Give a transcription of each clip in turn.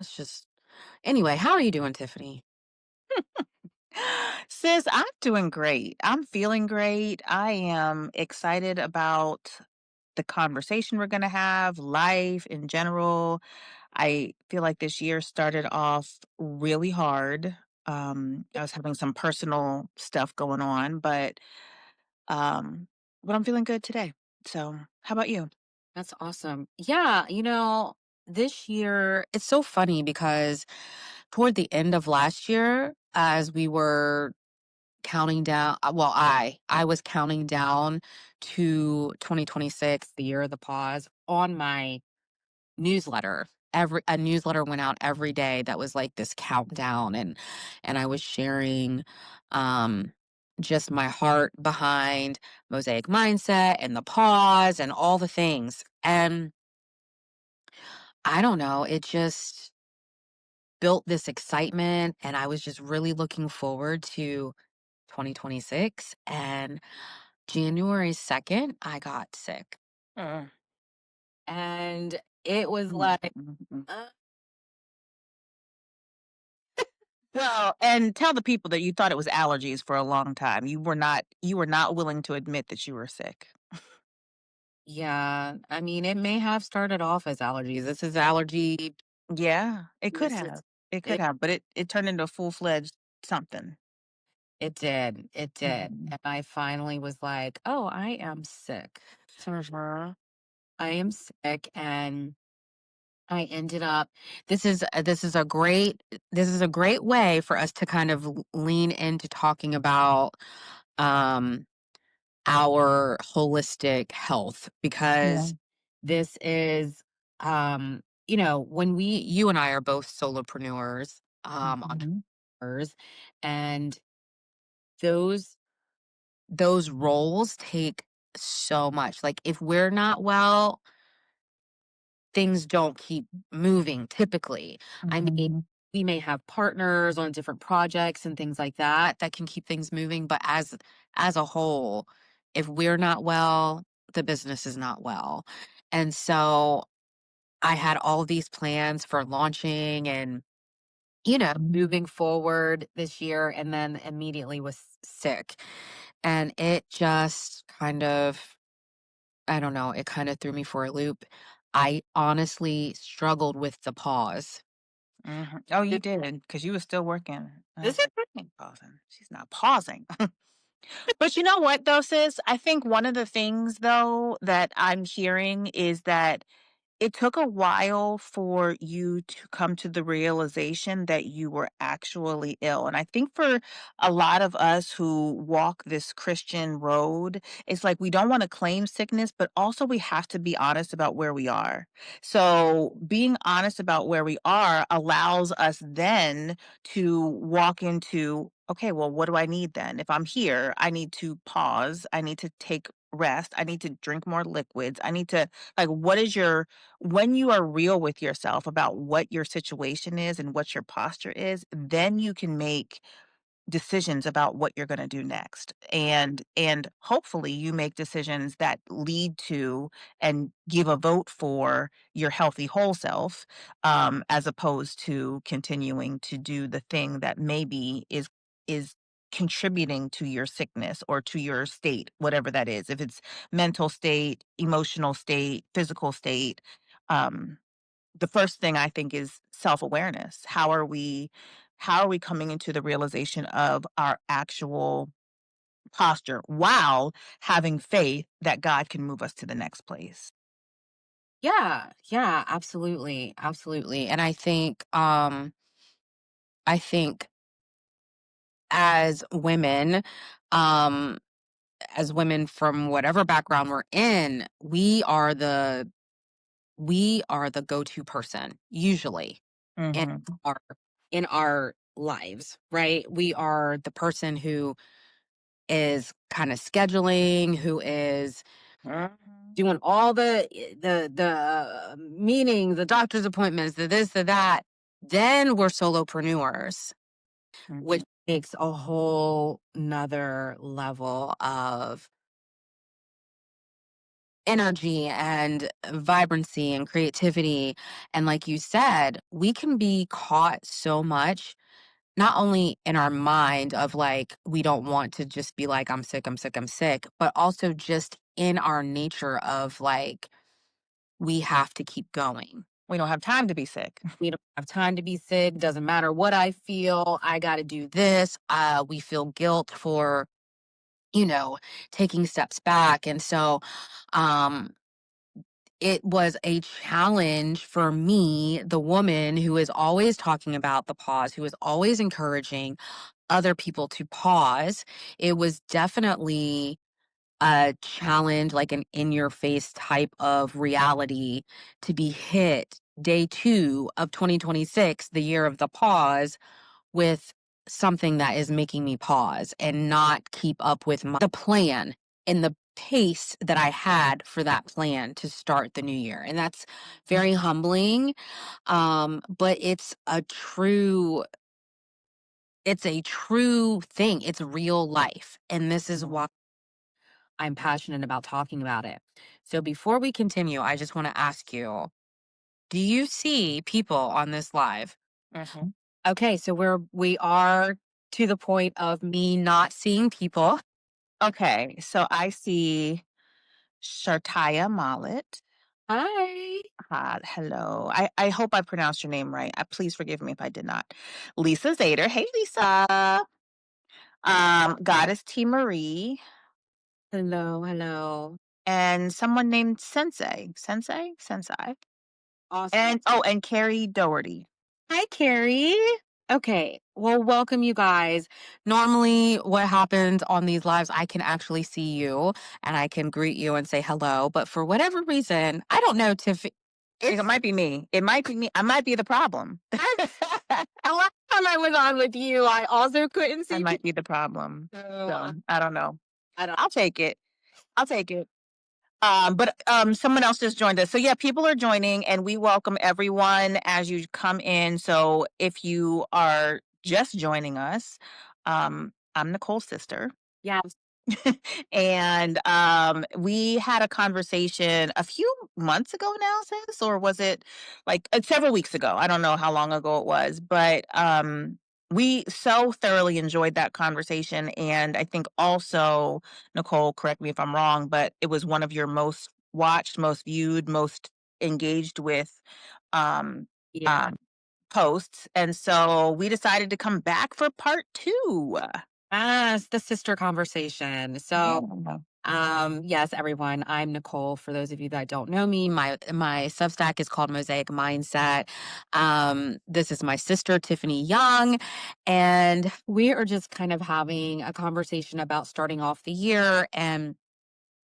It's just anyway, how are you doing, Tiffany? Sis, I'm doing great. I'm feeling great. I am excited about the conversation we're going to have, life in general. I feel like this year started off really hard. I was having some personal stuff going on, um, but I'm feeling good today. So, how about you? That's awesome. Yeah, this year it's so funny because toward the end of last year, as we were counting down, I was counting down to 2026, the year of the pause, on my newsletter. Every A newsletter went out every day that was like this countdown, and I was sharing um just my heart behind Mosaic Mindset and the pause and all the things. And I don't know, it just built this excitement, and I was just really looking forward to 2026. And January 2nd, I got sick. Mm, And it was mm, like, mm, mm. uh, Well, and tell the people that you thought it was allergies for a long time. You were not willing to admit that you were sick. yeah, I mean, it may have started off as allergies. This is allergy. Yeah, it could This is have. It could it. have, but it turned into a full-fledged something. It did. It did. Mhm. And I finally was like, "Oh, I am sick. Mhm. I am sick." And I ended up. This is a great way for us to kind of lean into talking about um our holistic health, Yeah. because this is when you and I are both solopreneurs, Mhm. entrepreneurs, and those those roles take so much. Like, if we're not well, things don't keep moving typically. I mean, Mhm. we may have partners on different projects and things like that that can keep things moving, but as a whole, if we're not well, the business is not well. And so I had all these plans for launching and moving forward this year, and then immediately was sick. And it just kind of, I don't know, it kind of threw me for a loop. I honestly struggled with the pause. Mhm. Oh, you Th- did, because you were still working. I This was is like, "She ain't pausing. She's not pausing." But you know what though, sis? I think one of the things though that I'm hearing is that it took a while for you to come to the realization that you were actually ill. And I think for a lot of us who walk this Christian road, it's like we don't want to claim sickness, but also we have to be honest about where we are. So being honest about where we are allows us then to walk into, okay, well, what do I need then? If I'm here, I need to pause. I need to take rest. I need to drink more liquids. I need to, like, what is your, when you are real with yourself about what your situation is and what your posture is, then you can make decisions about what you're going to do next. And hopefully you make decisions that lead to and give a vote for your healthy whole self, as opposed to continuing to do the thing that maybe is contributing to your sickness or to your state, whatever that is, if it's mental state, emotional state, physical state. um the first thing I think is self-awareness. How are we coming into the realization of our actual posture while having faith that God can move us to the next place? Yeah, yeah, absolutely. Absolutely. And I think as women, um as women from whatever background we're in, we are the go-to person usually in Mhm. our in our lives, right? We are the person who is kind of scheduling, who is Mhm. doing all the meetings, the doctor's appointments, the this, the that. Then we're solopreneurs, which Mhm. takes a whole nother level of energy and vibrancy and creativity. And like you said, we can be caught so much, not only in our mind of like, we don't want to just be like, I'm sick, I'm sick, I'm sick, but also just in our nature of like, we have to keep going. We don't have time to be sick. We don't have time to be sick. Doesn't matter what I feel. I got to do this. We feel guilt for, you know, taking steps back. And so, um, it was a challenge for me, the woman who is always talking about the pause, who is always encouraging other people to pause. It was definitely a challenge, like an in your face type of reality to be hit day 2 of 2026, the year of the pause, with something that is making me pause and not keep up with the plan and the pace that I had for that plan to start the new year. And that's very humbling. But it's a true thing. It's real life. And this is why I'm passionate about talking about it. So before we continue, I just want to ask you, do you see people on this live? Mhm. Okay, so we are to the point of me not seeing people. Okay, so I see Shartaya Mallet. Hi. Hello. I hope I pronounced your name right. Please forgive me if I did not. Lisa Zader. Hey, Lisa. Goddess T. Marie, Hello, hello. and someone named Sensei, Awesome. and oh, and Carrie Doherty. Hi, Carrie. Okay, well, welcome you guys. Normally, what happens on these lives, I can actually see you and I can greet you and say hello. But for whatever reason, I don't know, Tiff. It It's might be me. It might be me. I might be the problem. the last time I was on with you, I also couldn't I see might people. be the problem. So So I don't know. I don't. I'll take it. I'll take it. But someone else just joined us. So yeah, people are joining, and we welcome everyone as you come in. So if you are just joining us, I'm Nicole's sister. Yeah. And we had a conversation a few months ago now, sis, or was it like several weeks ago? I don't know how long ago it was, but we so thoroughly enjoyed that conversation. And I think also, Nicole, correct me if I'm wrong, but it was one of your most watched, most viewed, most engaged with um, Yeah. um, posts. And so we decided to come back for part two. Yes, the sister conversation. So, Yeah. yes, everyone, I'm Nicole. For those of you that don't know me, my Substack is called Mosaic Mindset. This is my sister, Tiffany Young, and we are just kind of having a conversation about starting off the year and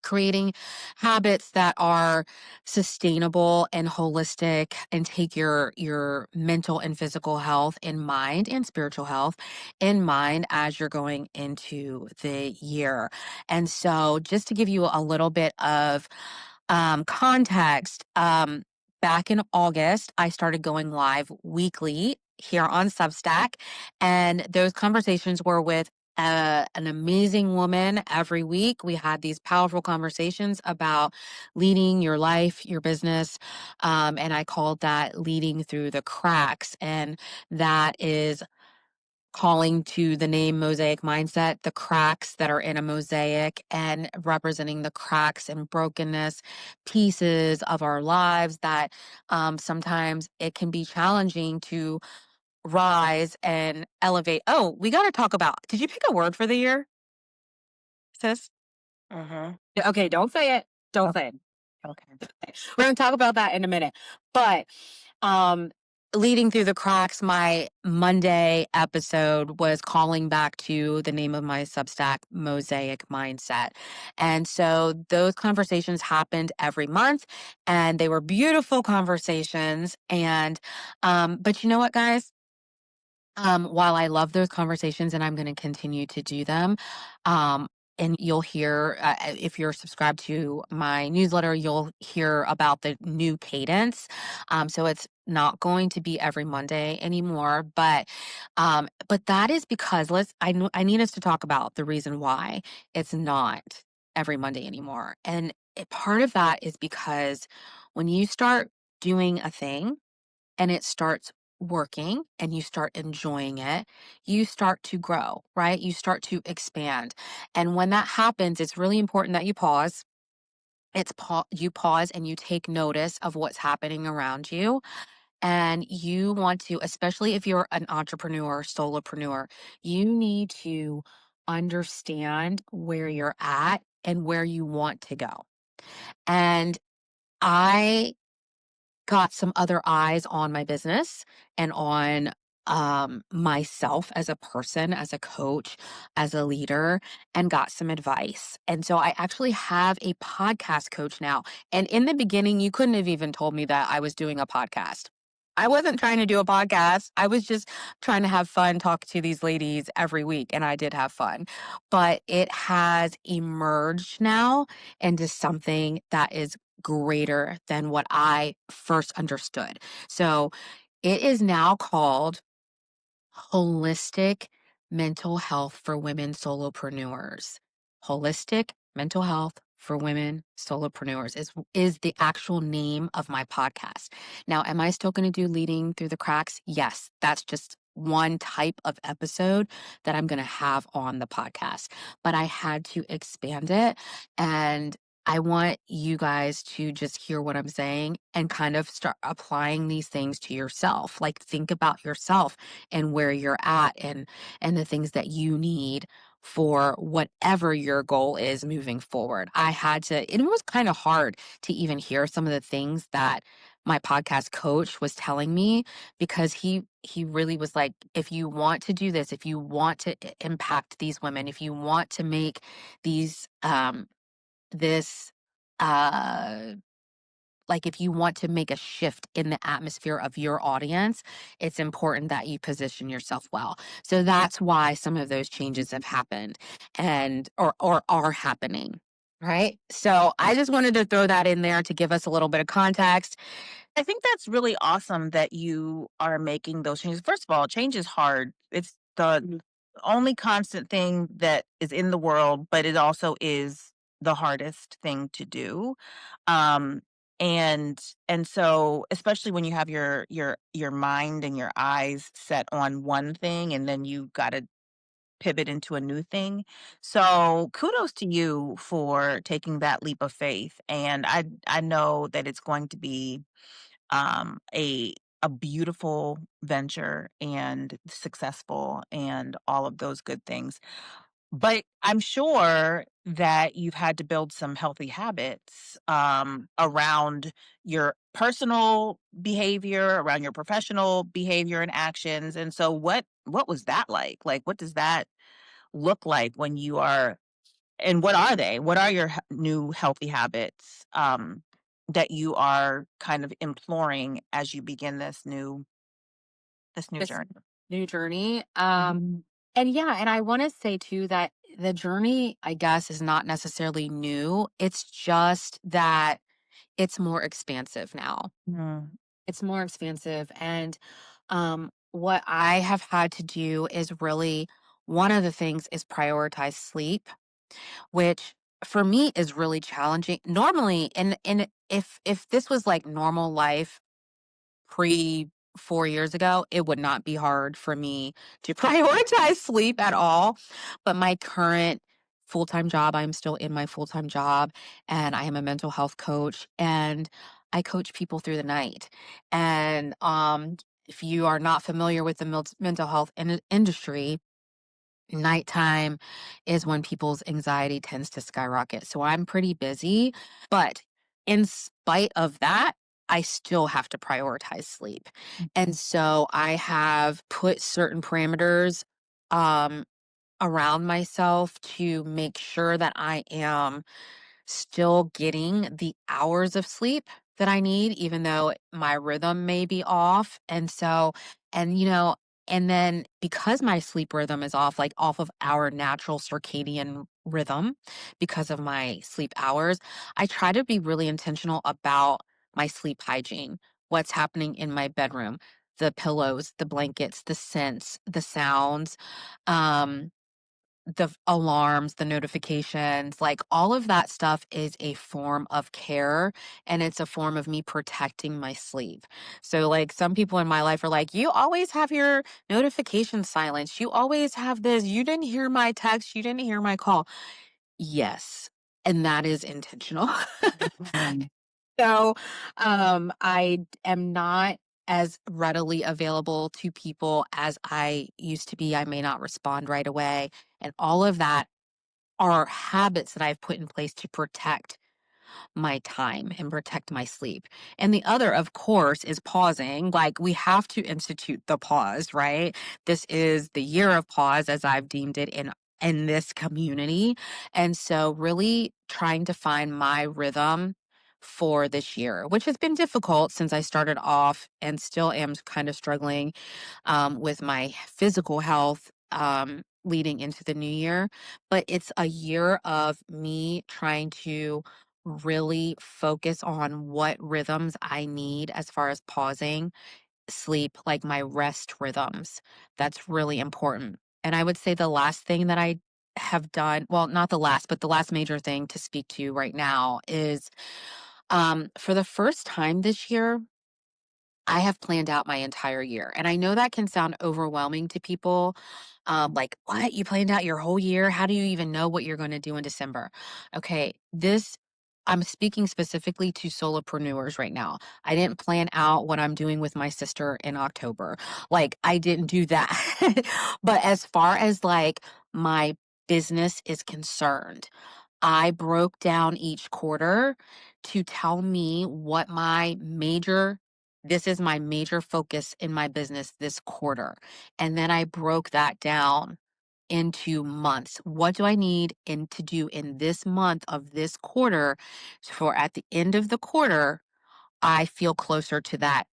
creating habits that are sustainable and holistic and take your mental and physical health in mind and spiritual health in mind as you're going into the year. And so just to give you a little bit of context, back in August I started going live weekly here on Substack, and those conversations were with an amazing woman every week. We had these powerful conversations about leading your life, your business. And I called that leading through the cracks. And that is calling to the name Mosaic Mindset, the cracks that are in a mosaic and representing the cracks and brokenness pieces of our lives that sometimes it can be challenging to rise and elevate. Oh, we got to talk about, did you pick a word for the year, sis? Mhm. Okay, don't say it. Don't Oh, say it. okay. We're going to talk about that in a minute. But um leading through the cracks, my Monday episode was calling back to the name of my Substack, Mosaic Mindset. And so those conversations happened every month and they were beautiful conversations. And but you know what, guys? While I love those conversations and I'm going to continue to do them, um, and you'll hear, if you're subscribed to my newsletter, you'll hear about the new cadence. So it's not going to be every Monday anymore, but that is because I need us to talk about the reason why it's not every Monday anymore. And part of that is because when you start doing a thing and it starts working and you start enjoying it, you start to grow, right? You start to expand. And when that happens, it's really important that you pause. You pause and you take notice of what's happening around you. And you want to, especially if you're an entrepreneur, solopreneur, you need to understand where you're at and where you want to go. And I got some other eyes on my business and on myself as a person, as a coach, as a leader, and got some advice. And so I actually have a podcast coach now. And in the beginning, you couldn't have even told me that I was doing a podcast. I wasn't trying to do a podcast. I was just trying to have fun, talk to these ladies every week, and I did have fun. But it has emerged now into something that is greater than what I first understood. So it is now called Holistic Mental Health for Women Solopreneurs. Holistic Mental Health for Women Solopreneurs is the actual name of my podcast. Now, am I still going to do Leading Through the Cracks? Yes, that's just one type of episode that I'm going to have on the podcast, but I had to expand it, and I want you guys to just hear what I'm saying and kind of start applying these things to yourself. Like, think about yourself and where you're at, and the things that you need for whatever your goal is moving forward. I had to It was kind of hard to even hear some of the things that my podcast coach was telling me, because he really was like, if you want to do this, if you want to impact these women, if you want to make these this uh like, if you want to make a shift in the atmosphere of your audience, it's important that you position yourself well. So that's why some of those changes have happened, and or are happening, right? So I just wanted to throw that in there to give us a little bit of context. I think that's really awesome that you are making those changes. First of all, change is hard. It's the only constant thing that is in the world, but it also is the hardest thing to do. Um, and and so especially when you have your mind and your eyes set on one thing and then you got to pivot into a new thing. So kudos to you for taking that leap of faith. And I know that it's going to be um, a a beautiful venture and successful and all of those good things. But I'm sure that you've had to build some healthy habits around your personal behavior, around your professional behavior and actions. And so, what was that like? Like, what does that look like when you are and what are they? What are your new healthy habits, that you are kind of imploring as you begin this new This journey? new journey. Mhm. And yeah, and I want to say too that the journey, I guess, is not necessarily new. It's just that it's more expansive now. Mm, It's more expansive. And what I have had to do is really, one of the things is prioritize sleep, which for me is really challenging. Normally, and if this was like normal life pre 4 years ago, it would not be hard for me to prioritize sleep at all. But my current full time job, I'm still in my full time job, and I am a mental health coach, and I coach people through the night. And if you are not familiar with the mental health industry, nighttime is when people's anxiety tends to skyrocket. So I'm pretty busy, but in spite of that, I still have to prioritize sleep. And so I have put certain parameters um, around myself to make sure that I am still getting the hours of sleep that I need, even though my rhythm may be off. And so, and and then because my sleep rhythm is off, like off of our natural circadian rhythm, because of my sleep hours, I try to be really intentional about my sleep hygiene, what's happening in my bedroom, the pillows, the blankets, the scents, the sounds. Um, the alarms, the notifications, like all of that stuff is a form of care and it's a form of me protecting my sleep. So, like, some people in my life are like, you always have your notifications silenced. You always have this. You didn't hear my text. You didn't hear my call. Yes. And that is intentional. Mhm. So, I am not as readily available to people as I used to be. I may not respond right away. And all of that are habits that I've put in place to protect my time and protect my sleep. And the other, of course, is pausing. Like, we have to institute the pause, right? This is the year of pause as I've deemed it in this community. And so really trying to find my rhythm for this year, which has been difficult since I started off and still am kind of struggling with my physical health leading into the new year. But it's a year of me trying to really focus on what rhythms I need as far as pausing, sleep, like my rest rhythms. That's really important. And I would say the last thing that I have done, well, not the last, but the last major thing to speak to right now is for the first time this year, I have planned out my entire year. And I know that can sound overwhelming to people. Like, what? You planned out your whole year? How do you even know what you're going to do in December? Okay, I'm speaking specifically to solopreneurs right now. I didn't plan out what I'm doing with my sister in October. Like, I didn't do that. But as far as like my business is concerned, I broke down each quarter to tell me what this is my major focus in my business this quarter. And then I broke that down into months. What do I need to do in this month of this quarter for at the end of the quarter, I feel closer to that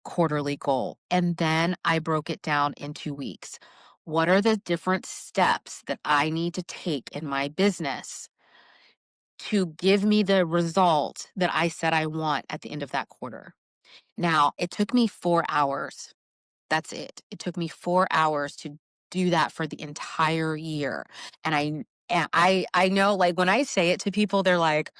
quarterly goal. And then I broke it down into weeks. What are the different steps that I need to take in my business to give me the result that I said I want at the end of that quarter? Now, it took me 4 hours. That's it. It took me 4 hours to do that for the entire year. And I know, like, when I say it to people, they're like,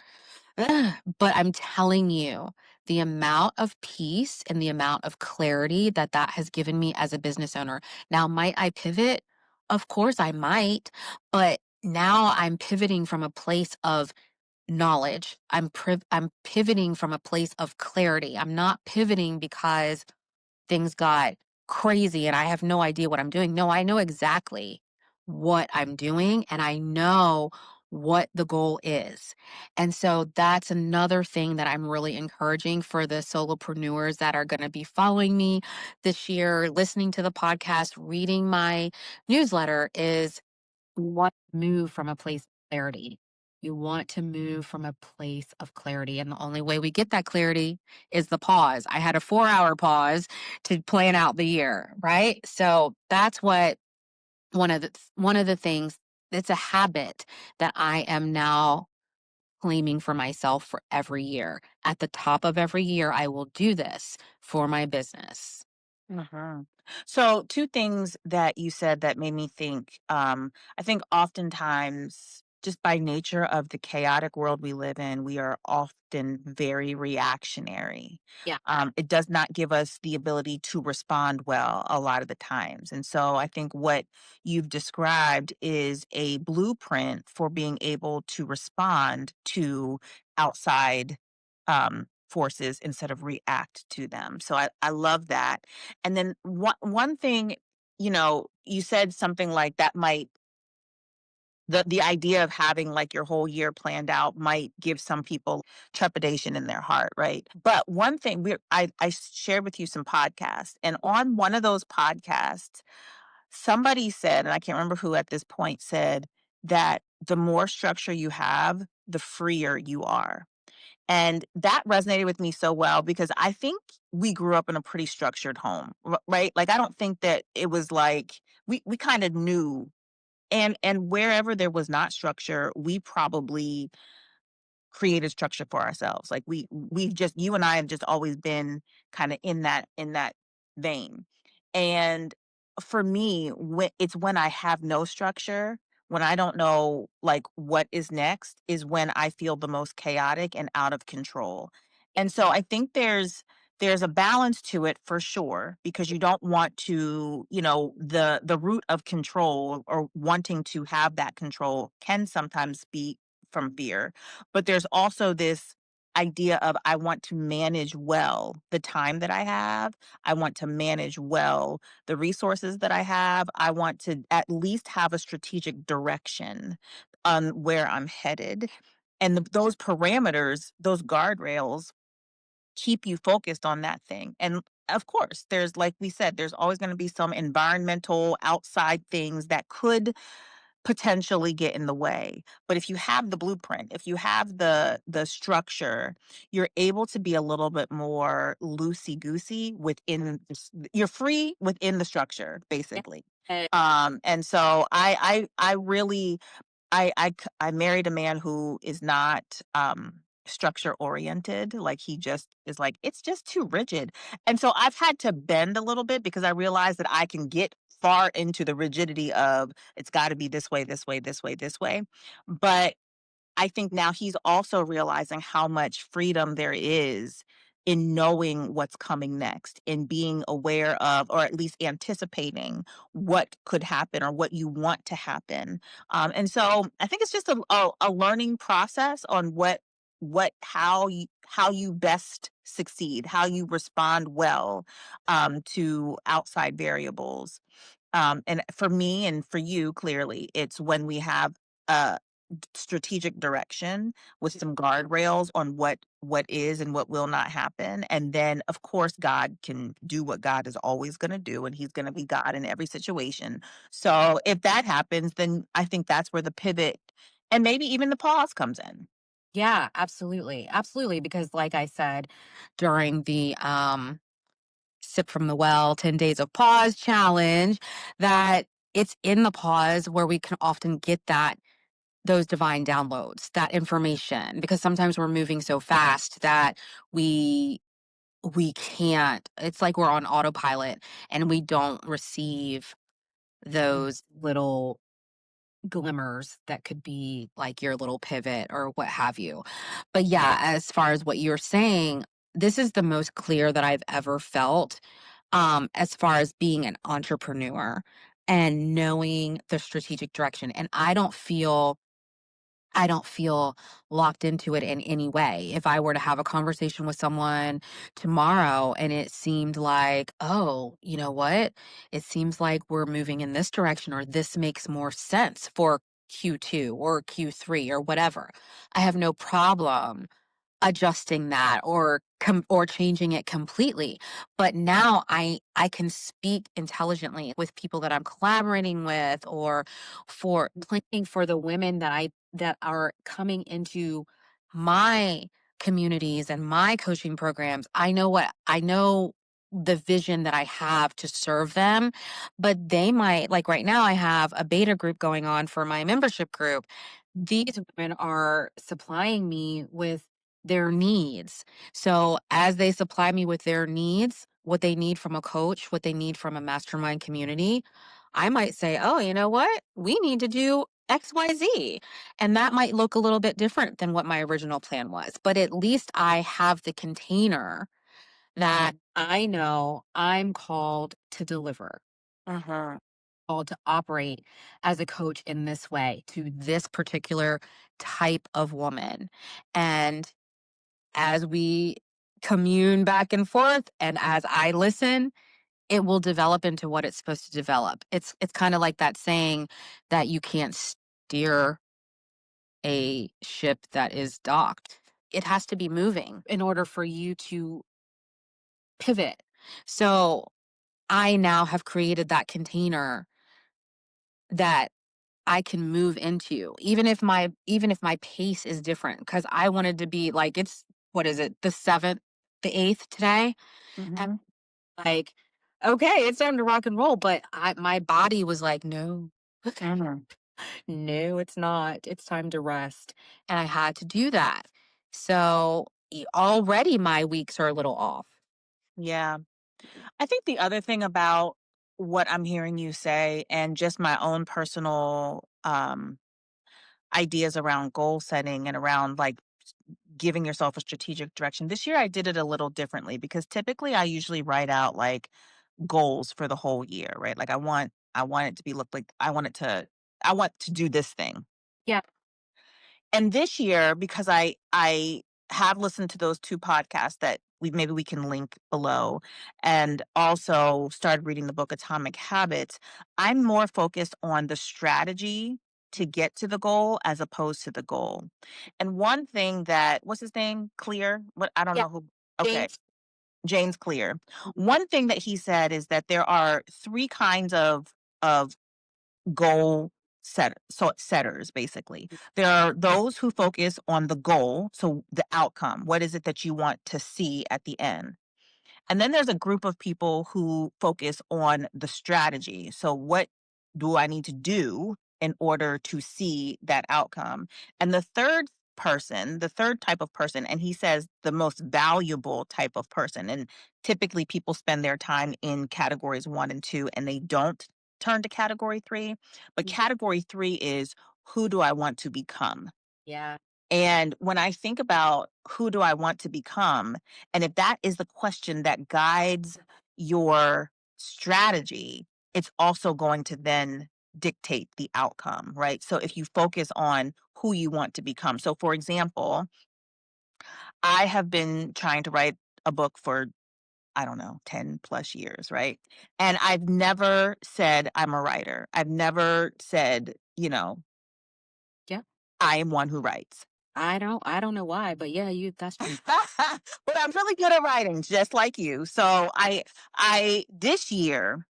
"Ugh," but I'm telling you, the amount of peace and the amount of clarity that that has given me as a business owner. Now, might I pivot? Of course I might, but now I'm pivoting from a place of knowledge. I'm pivoting from a place of clarity. I'm not pivoting because things got crazy and I have no idea what I'm doing. No, I know exactly what I'm doing and I know what the goal is. And so that's another thing that I'm really encouraging for the solopreneurs that are going to be following me this year, listening to the podcast, reading my newsletter is you want to move from a place of clarity. You want to move from a place of clarity. And the only way we get that clarity is the pause. I had a 4 hour pause to plan out the year, right? So that's what one of the things, it's a habit that I am now claiming for myself for every year. At the top of every year, I will do this for my business. Mhm. So, two things that you said that made me think. I think oftentimes, just by nature of the chaotic world we live in, we are often very reactionary. Yeah. It does not give us the ability to respond well a lot of the times. And so, I think what you've described is a blueprint for being able to respond to outside forces instead of react to them. So I love that. And then one thing, you said something like that might the idea of having like your whole year planned out might give some people trepidation in their heart, right? But one thing I shared with you some podcasts, and on one of those podcasts, somebody said, and I can't remember who at this point said that the more structure you have, the freer you are. And that resonated with me so well because I think we grew up in a pretty structured home, right? Like I don't think that it was like we kind of knew, and wherever there was not structure, we probably created structure for ourselves. Like we've just you and I have just always been kind of in that vein. And for me, it's when I have no structure when I don't know, like, what is next is when I feel the most chaotic and out of control. And so I think there's a balance to it for sure, because you don't want to, the root of control or wanting to have that control can sometimes be from fear. But there's also this idea of, I want to manage well the time that I have. I want to manage well the resources that I have. I want to at least have a strategic direction on where I'm headed. And those parameters, those guardrails, keep you focused on that thing. And of course, there's, like we said, there's always going to be some environmental outside things that could potentially get in the way. But if you have the blueprint, if you have the structure, you're able to be a little bit more loosey goosey within. You're free within the structure, basically. Yeah. And so I really I married a man who is not structure oriented. Like, he just is like, it's just too rigid. And so I've had to bend a little bit, because I realize that I can get far into the rigidity of, it's got to be this way, this way, this way, this way. But I think now he's also realizing how much freedom there is in knowing what's coming next, in being aware of, or at least anticipating what could happen or what you want to happen. And so I think it's just a learning process on how you best succeed, how you respond well to outside variables. And for me and for you, clearly, it's when we have a strategic direction with some guardrails on what is and what will not happen. And then, of course, God can do what God is always going to do, and He's going to be God in every situation. So if that happens, then I think that's where the pivot and maybe even the pause comes in. Yeah, absolutely. Absolutely. Because like I said, during the sip from the well, 10 days of pause challenge, that it's in the pause where we can often get those divine downloads, that information, because sometimes we're moving so fast that we we can't. It's like we're on autopilot and we don't receive those little glimmers that could be like your little pivot or what have you. But yeah, as far as what you're saying, this is the most clear that I've ever felt as far as being an entrepreneur and knowing the strategic direction. And I don't feel locked into it in any way. If I were to have a conversation with someone tomorrow and it seemed like, oh, you know what? It seems like we're moving in this direction, or this makes more sense for Q2 or Q3 or whatever. I have no problem adjusting that or changing it completely. But now I can speak intelligently with people that I'm collaborating with, or for planning for the women that are coming into my communities and my coaching programs. I know the vision that I have to serve them, but they might, like right now I have a beta group going on for my membership group. These women are supplying me with their needs. So as they supply me with their needs, what they need from a coach, what they need from a mastermind community, I might say, oh, you know what? We need to do XYZ. And that might look a little bit different than what my original plan was. But at least I have the container that I know I'm called to deliver, Mhm. called to operate as a coach in this way to this particular type of woman. And as we commune back and forth and as I listen, it will develop into what it's supposed to develop. It's kind of like that saying that you can't steer a ship that is docked. It has to be moving in order for you to pivot. So I now have created that container that I can move into, even if my pace is different, because I wanted to be like, it's, what is it, the 7th, the 8th today? And Mhm. like, okay, it's time to rock and roll. But my body was like, no, Mhm. no, it's not. It's time to rest. And I had to do that. So already my weeks are a little off. Yeah. I think the other thing about what I'm hearing you say, and just my own personal ideas around goal setting and around like giving yourself a strategic direction. This year I did it a little differently because typically I usually write out like goals for the whole year, right? Like I want it to be look like I want to do this thing. Yeah. And this year, because I have listened to those 2 podcasts that we can link below, and also started reading the book Atomic Habits, I'm more focused on the strategy to get to the goal as opposed to the goal. And one thing that what's his name? Clear? What I don't Yeah. know who. Okay, James. James Clear. One thing that he said is that there are 3 kinds of setters basically. There are those who focus on the goal, so the outcome. What is it that you want to see at the end? And then there's a group of people who focus on the strategy. So, what do I need to do in order to see that outcome? And the third type of person, and he says the most valuable type of person, and typically people spend their time in categories 1 and 2 and they don't turn to category 3. But Mhm. category 3 is who do I want to become? Yeah. And when I think about who do I want to become, and if that is the question that guides your strategy, it's also going to then dictate the outcome, right? So if you focus on who you want to become. So, for example, I have been trying to write a book for, I don't know, 10 plus years, right? And I've never said I'm a writer. I've never said, Yeah. I am one who writes. I don't know why, but yeah, that's true. But I'm really good at writing, just like you. So I this year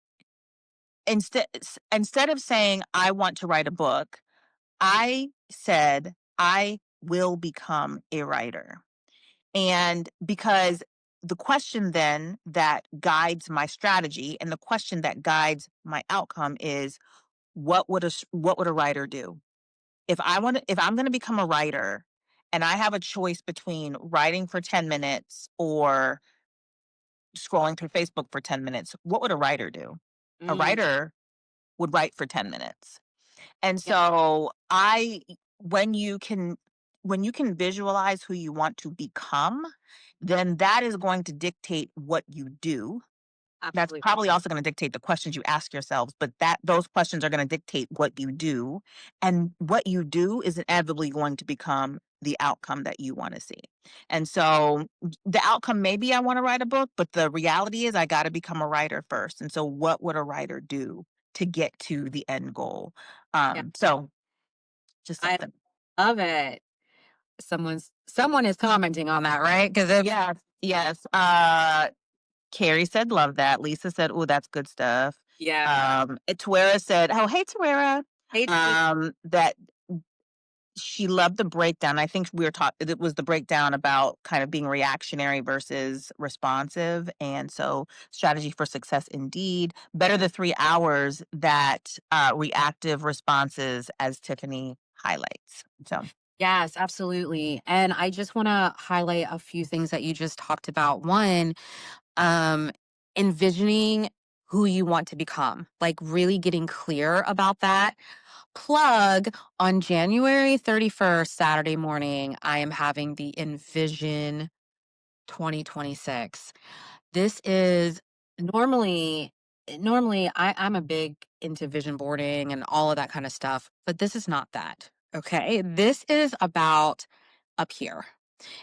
instead of saying I want to write a book, I said I will become a writer. And because the question then that guides my strategy and the question that guides my outcome is what would a writer do? If I'm going to become a writer and I have a choice between writing for 10 minutes or scrolling through Facebook for 10 minutes, what would a writer do? A Mm, writer would write for 10 minutes. And yeah, so when you can when you can visualize who you want to become, then that is going to dictate what you do. That's absolutely. probably also gonna dictate the questions you ask yourselves, but that those questions are gonna dictate what you do, and what you do is inevitably going to become the outcome that you wanna see. And so, the outcome may be I wanna write a book, but the reality is I gotta become a writer first, and so what would a writer do to get to the end goal? Yeah. So just I something. love it. Someone is commenting on that, right? Because if Yes, yes, Carrie said, "Love that." Lisa said, "Oh, that's good stuff." yeah, Tuera said, "Oh, hey, Tuera." hey, That she loved the breakdown. I think we were taught it was the breakdown about kind of being reactionary versus responsive, and so strategy for success indeed. Better the 3 hours that reactive responses, as Tiffany highlights. So, yes, absolutely. And I just want to highlight a few things that you just talked about. One, um, envisioning who you want to become, like really getting clear about that. Plug on January 31st, Saturday morning, I am having the Envision 2026. This is normally I'm a big into vision boarding and all of that kind of stuff, but this is not that. Okay? This is about up here.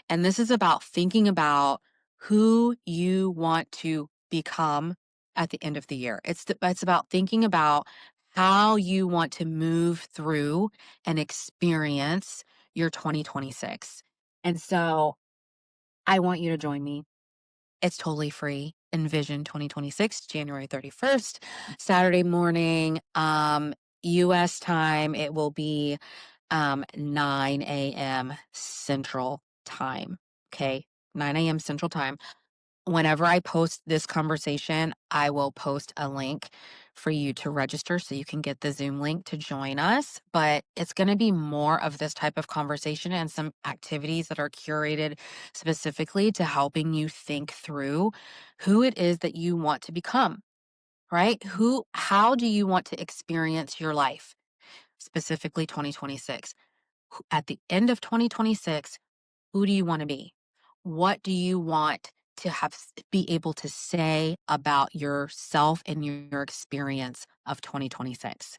And this is about thinking about who you want to become at the end of the year. It's about thinking about how you want to move through and experience your 2026. And so I want you to join me. It's totally free. Envision 2026, January 31st, Saturday morning, US time. It will be 9 a.m. Central Time. Okay. 9 a.m. Central Time. Whenever I post this conversation, I will post a link for you to register so you can get the Zoom link to join us. But it's going to be more of this type of conversation and some activities that are curated specifically to helping you think through who it is that you want to become, right? How do you want to experience your life? specifically 2026. At the end of 2026, who do you want to be? What do you want to be able to say about yourself and your experience of 2026?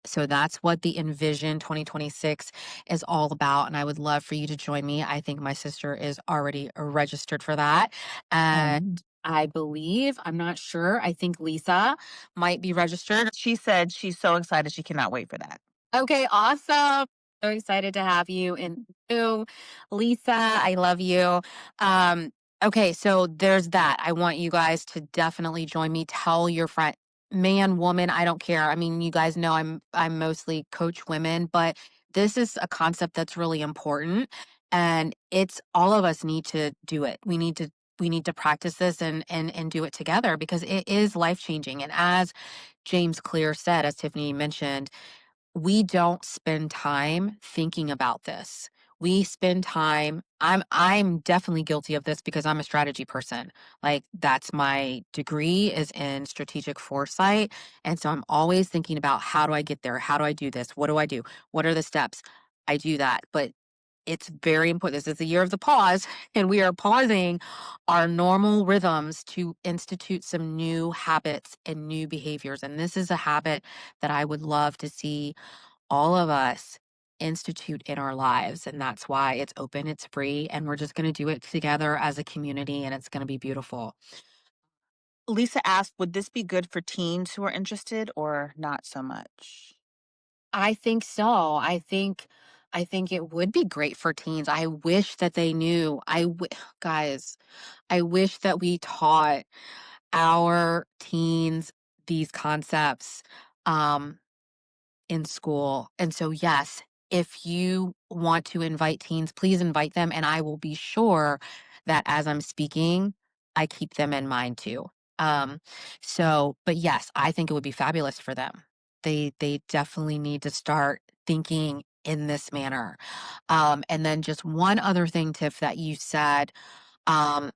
So that's what the Envision 2026 is all about. And I would love for you to join me. I think my sister is already registered for that. And I believe, I'm not sure, I think Lisa might be registered. She said she's so excited she cannot wait for that. Okay, awesome. So excited to have you in the room. Lisa, I love you. Um, okay, so there's that. I want you guys to definitely join me. Tell your friend, man, woman, I don't care. I mean, you guys know I'm mostly coach women, but this is a concept that's really important. And it's all of us need to do it. We need to practice this and do it together because it is life changing. And as James Clear said, as Tiffany mentioned, we don't spend time thinking about this. We spend time I'm definitely guilty of this because I'm a strategy person. Like that's my degree is in strategic foresight, and so I'm always thinking about how do I get there? How do I do this? What do I do? What are the steps? I do that. But it's very important. This is the year of the pause, and we are pausing our normal rhythms to institute some new habits and new behaviors. And this is a habit that I would love to see all of us institute in our lives. And that's why it's open, it's free, and we're just going to do it together as a community, and it's going to be beautiful. Lisa asked, would this be good for teens who are interested or not so much? I think so. I think it would be great for teens. I wish that they knew. Guys, I wish that we taught our teens these concepts. Um in school. And so, yes, if you want to invite teens, please invite them. And I will be sure that as I'm speaking, I keep them in mind too. Um, but yes, I think it would be fabulous for them. They definitely need to start thinking in this manner. And then just one other thing, Tiff, that you said. Um,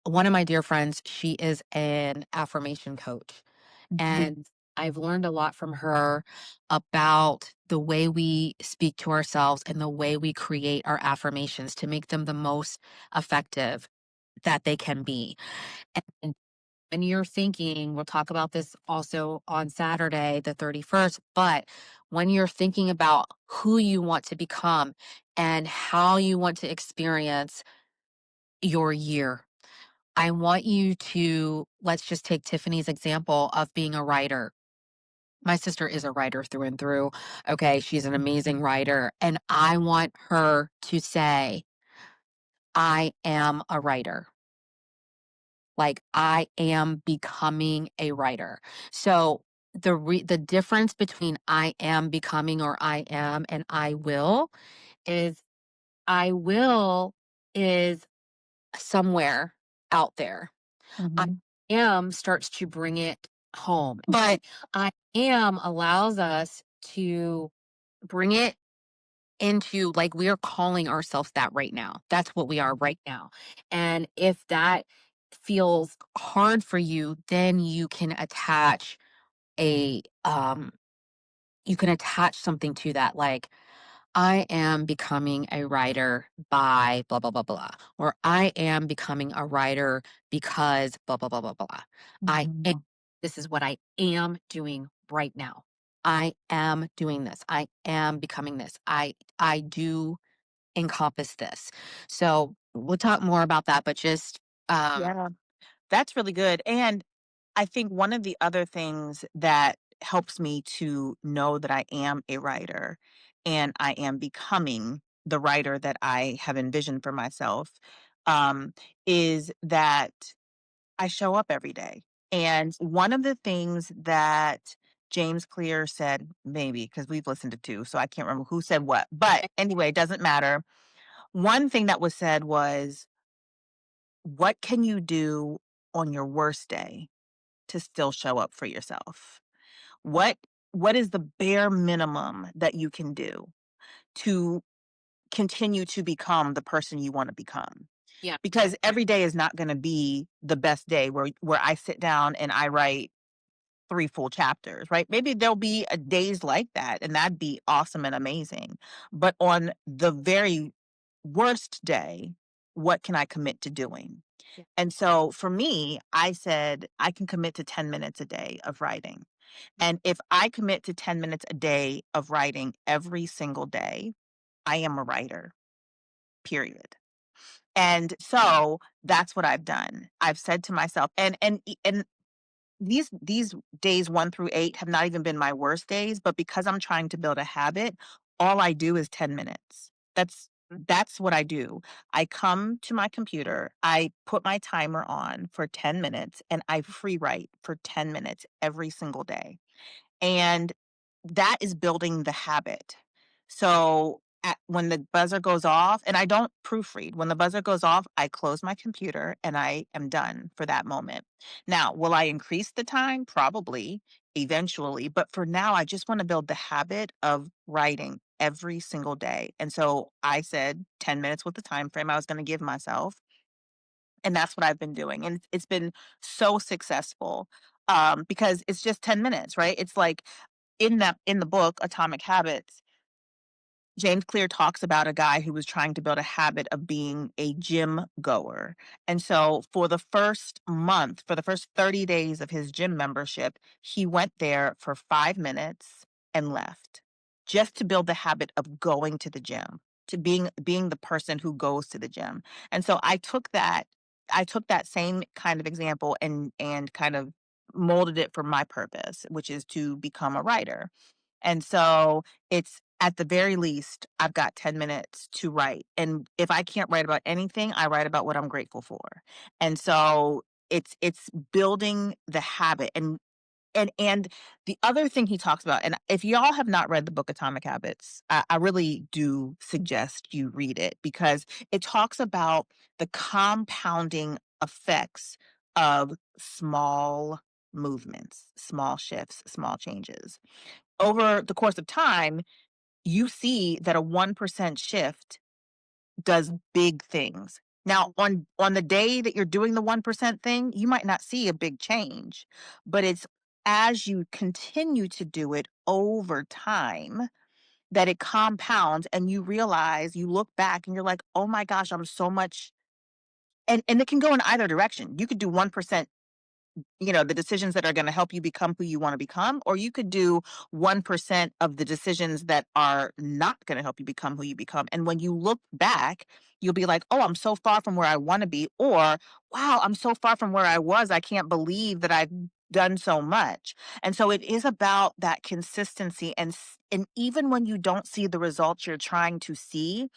One of my dear friends, she is an affirmation coach. And I've learned a lot from her about the way we speak to ourselves and the way we create our affirmations to make them the most effective that they can be. And when you're thinking, we'll talk about this also on Saturday, the 31st, but when you're thinking about who you want to become and how you want to experience your year, I want you to, let's just take Tiffany's example of being a writer. My sister is a writer through and through. Okay, she's an amazing writer. And I want her to say, I am a writer. Like I am becoming a writer. So the difference between I am becoming or I am and is I will is somewhere out there. I Mhm. am starts to bring it home. But I am allows us to bring it into like we are calling ourselves that right now. That's what we are right now. And if that feels hard for you, then a you can attach something to that like I am becoming a writer by blah blah blah blah or I am becoming a writer because blah blah blah blah blah. I Mhm. am, this is what I am doing right now. I am doing this. I am becoming this. I do encompass this. So we'll talk more about that, but just Yeah, that's really good. And I think one of the other things that helps me to know that I am a writer and I am becoming the writer that I have envisioned for myself um, is that I show up every day. And one of the things that James Clear said, maybe because we've listened to two, so I can't remember who said what. But anyway, it doesn't matter. One thing that was said was, what can you do on your worst day to still show up for yourself? What what is the bare minimum that you can do to continue to become the person you want to become? yeah. Because every day is not going to be the best day where I sit down and I write 3 full chapters, right? Maybe there'll be days like that, and that'd be awesome and amazing. But on the very worst day, what can I commit to doing? Yeah. And so for me, I said I can commit to 10 minutes a day of writing. And if I commit to 10 minutes a day of writing every single day, I am a writer, period. And so that's what I've done. I've said to myself, and these days 1 through 8 have not even been my worst days, but because I'm trying to build a habit, all I do is 10 minutes. That's what I do. I come to my computer, I put my timer on for 10 minutes, and I free write for 10 minutes every single day. And that is building the habit. So when the buzzer goes off, and I don't proofread, when the buzzer goes off, I close my computer and I am done for that moment. Now, will I increase the time? Probably eventually. But for now, I just want to build the habit of writing every single day. And so I said 10 minutes with the time frame I was going to give myself. And that's what I've been doing. And it's been so successful because it's just 10 minutes, right? It's like in the book, Atomic Habits, James Clear talks about a guy who was trying to build a habit of being a gym goer. And so for the first month, for the first 30 days of his gym membership, he went there for 5 minutes and left just to build the habit of going to the gym, to being the person who goes to the gym. And so I took that same kind of example and kind of molded it for my purpose, which is to become a writer. And so it's at the very least, I've got 10 minutes to write. And if I can't write about anything, I write about what I'm grateful for. And so it's building the habit. And the other thing he talks about, and if y'all have not read the book Atomic Habits, I really do suggest you read it because it talks about the compounding effects of small movements, small shifts, small changes over the course of time, you see that a 1% shift does big things. Now, on the day that you're doing the 1% thing, you might not see a big change, but it's as you continue to do it over time that it compounds and you realize, you look back and you're like, "Oh my gosh, I'm so much." And it can go in either direction. You could do 1% the decisions that are going to help you become who you want to become, or you could do 1% of the decisions that are not going to help you become who you become. And when you look back, you'll be like, oh, I'm so far from where I want to be, or wow, I'm so far from where I was. I can't believe that I've done so much. And so it is about that consistency and even when you don't see the results you're trying to see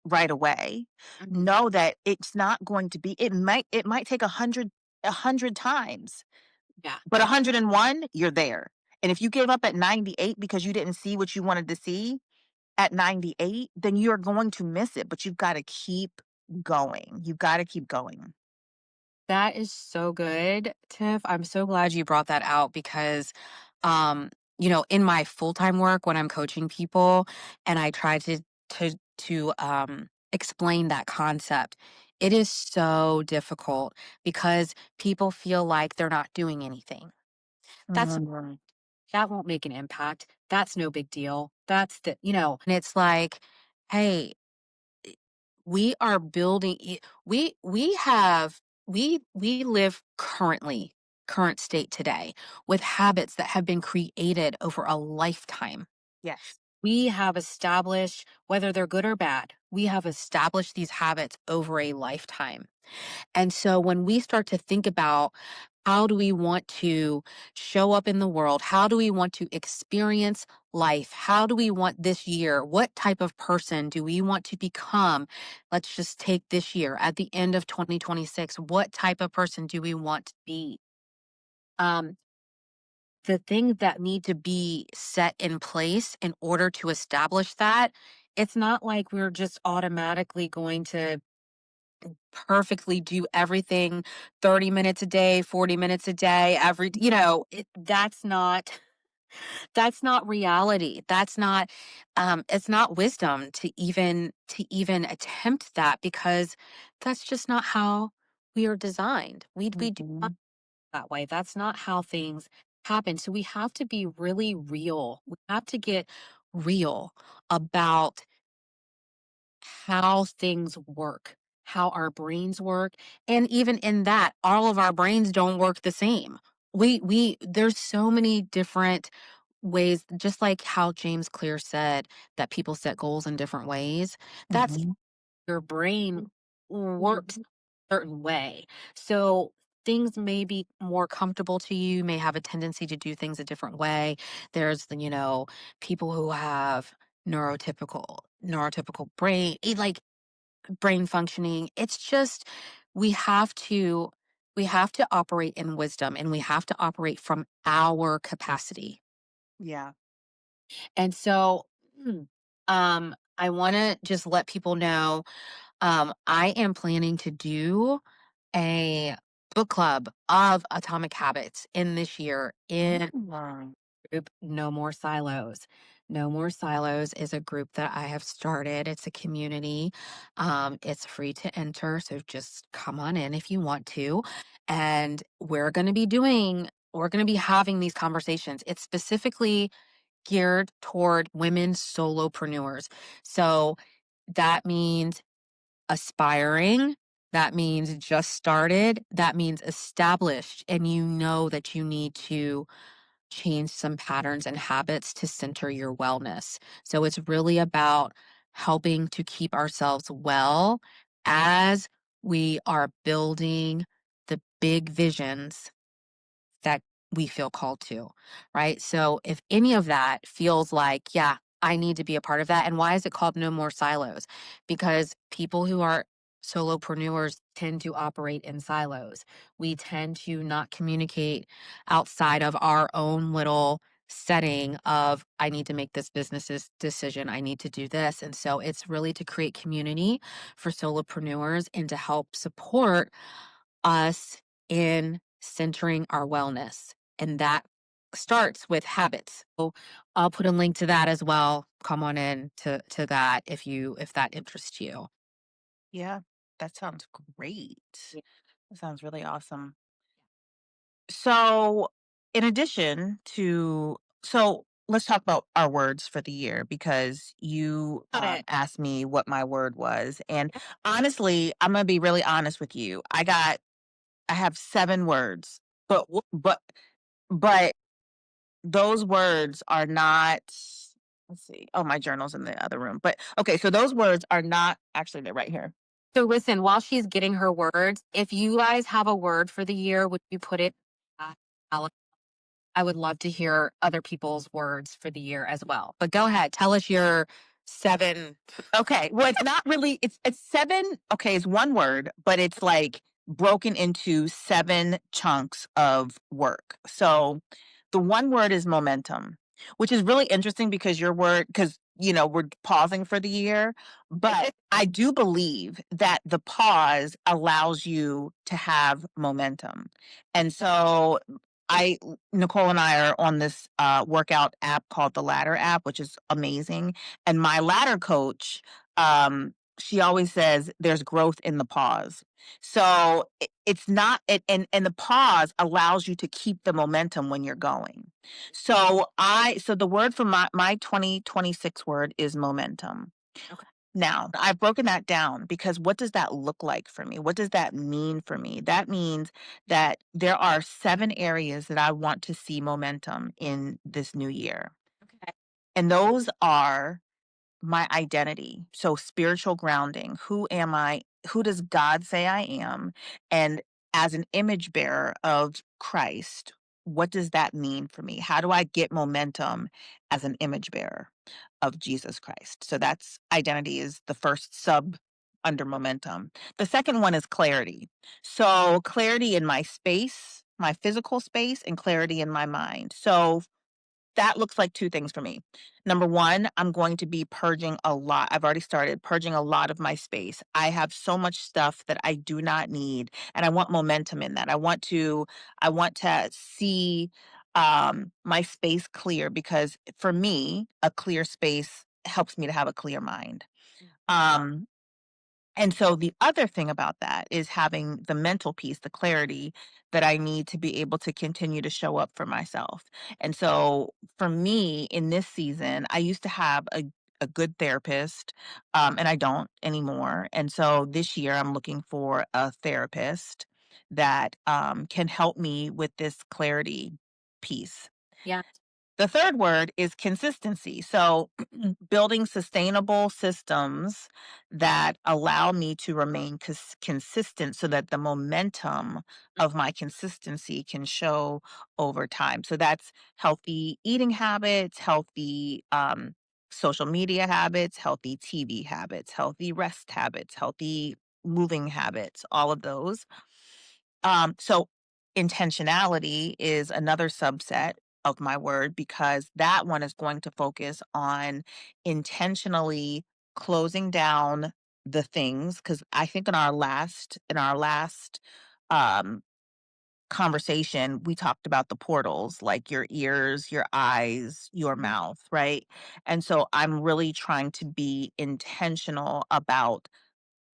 right away, Mhm. know that it's not going to be, it might take a hundred times, Yeah. but 101, you're there. And if you gave up at 98 because you didn't see what you wanted to see at 98, then you're going to miss it, but you've got to keep going. You've got to keep going. That is so good, Tiff. I'm so glad you brought that out because, um, in my full-time work when I'm coaching people and I try to explain that concept, it is so difficult because people feel like they're not doing anything. That's Mhm. that won't make an impact. That's no big deal. And it's like, hey, we are building we have we live current state today with habits that have been created over a lifetime. Yes. We have established, whether they're good or bad, we have established these habits over a lifetime. And so when we start to think about how do we want to show up in the world? How do we want to experience life? How do we want this year? What type of person do we want to become? Let's just take this year at the end of 2026. What type of person do we want to be? Um, the things that need to be set in place in order to establish that, it's not like we're just automatically going to perfectly do everything 30 minutes a day, 40 minutes a day, that's not reality. It's not wisdom to even attempt that because that's just not how we are designed. We do not Mhm. that way. That's not how things happen. So we have to be really real. We have to get real about how things work, how our brains work. And even in that, all of our brains don't work the same. There's so many different ways, just like how James Clear said that people set goals in different ways. That's Mhm. your brain works a certain way. So things may be more comfortable to you, may have a tendency to do things a different way. There's people who have neurotypical brain, like brain functioning. It's just we have to we have to operate in wisdom, and we have to operate from our capacity. Yeah. And so I want to just let people know, I am planning to do a book club of Atomic Habits in this year in Mm. group No More Silos. No More Silos is a group that I have started. It's a community. It's free to enter, so just come on in if you want to. And we're going to be having these conversations. It's specifically geared toward women solopreneurs. So that means aspiring, that means just started, that means established, and you know that you need to change some patterns and habits to center your wellness. So it's really about helping to keep ourselves well as we are building the big visions that we feel called to, right? So if any of that feels like, yeah, I need to be a part of that. And why is it called No More Silos? Because people who are solopreneurs tend to operate in silos. We tend to not communicate outside of our own little setting of, I need to make this decision, I need to do this. And so it's really to create community for solopreneurs and to help support us in centering our wellness. And that starts with habits. So I'll put a link to that as well. Come on in to that if that interests you. Yeah. That sounds great. Yeah. That sounds really awesome. So, in addition to let's talk about our words for the year because you Got it. asked me what my word was, and honestly, I'm gonna be really honest with you. I have 7 words, but but those words are not. Let's see. Oh, my journal's in the other room. But okay, so those words are not actually they're right here. So listen, while she's getting her words, if you guys have a word for the year, would you put it? Alex? I would love to hear other people's words for the year as well. But go ahead, tell us your seven. Okay. Well, it's not really it's 7 okay, it's 1 word, but it's like broken into 7 chunks of work. So, the 1 word is momentum, which is really interesting because your word because we're pausing for the year, but I do believe that the pause allows you to have momentum. And so I Nicole and I are on this workout app called the Ladder app, which is amazing. And my ladder coach, she always says there's growth in the pause. So it's not and the pause allows you to keep the momentum when you're going. So the word for my 2026 word is momentum. Okay. Now, I've broken that down because what does that look like for me? What does that mean for me? That means that there are 7 areas that I want to see momentum in this new year. Okay. And those are my identity. So spiritual grounding. Who am I? Who does God say I am? And as an image bearer of Christ, what does that mean for me? How do I get momentum as an image bearer of Jesus Christ? So that's identity is the first sub under momentum. The second one is clarity. So clarity in my space, my physical space, and clarity in my mind. So that looks like 2 things for me. Number 1, I'm going to be purging a lot. I've already started purging a lot of my space. I have so much stuff that I do not need, and I want momentum in that. I want to see, my space clear because for me, a clear space helps me to have a clear mind. Um And so the other thing about that is having the mental peace, the clarity that I need to be able to continue to show up for myself. And so for me in this season, I used to have a good therapist, and I don't anymore. And so this year, I'm looking for a therapist that can help me with this clarity piece. Yeah. The third word is consistency. So, building sustainable systems that allow me to remain consistent so that the momentum of my consistency can show over time. So, that's healthy eating habits, healthy social media habits, healthy TV habits, healthy rest habits, healthy moving habits, all of those. So intentionality is another subset of my word because that one is going to focus on intentionally closing down the things because I think in our last um conversation we talked about the portals like your ears, your eyes, your Mhm. mouth, right? And so I'm really trying to be intentional about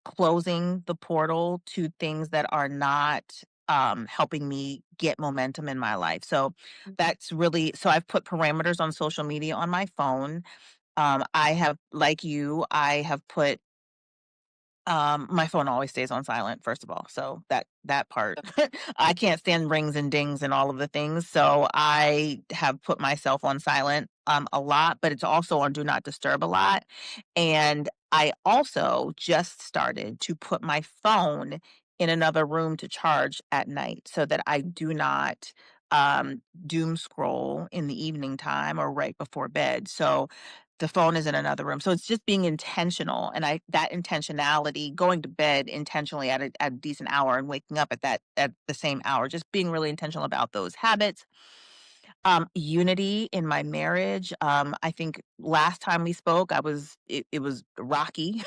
closing the portal to things that are not helping me get momentum in my life. So that's really, so I've put parameters on social media on my phone. I have, like you, I have put my phone always stays on silent, first of all. So that part. I can't stand rings and dings and all of the things. So I have put myself on silent a lot, but it's also on do not disturb a lot. And I also just started to put my phone in another room to charge at night so that I do not doom scroll in the evening time or right before bed. So the phone is in another room. So it's just being intentional, and I that intentionality, going to bed intentionally at a decent hour and waking up at the same hour, just being really intentional about those habits. Unity in my marriage. I think last time we spoke, it was rocky,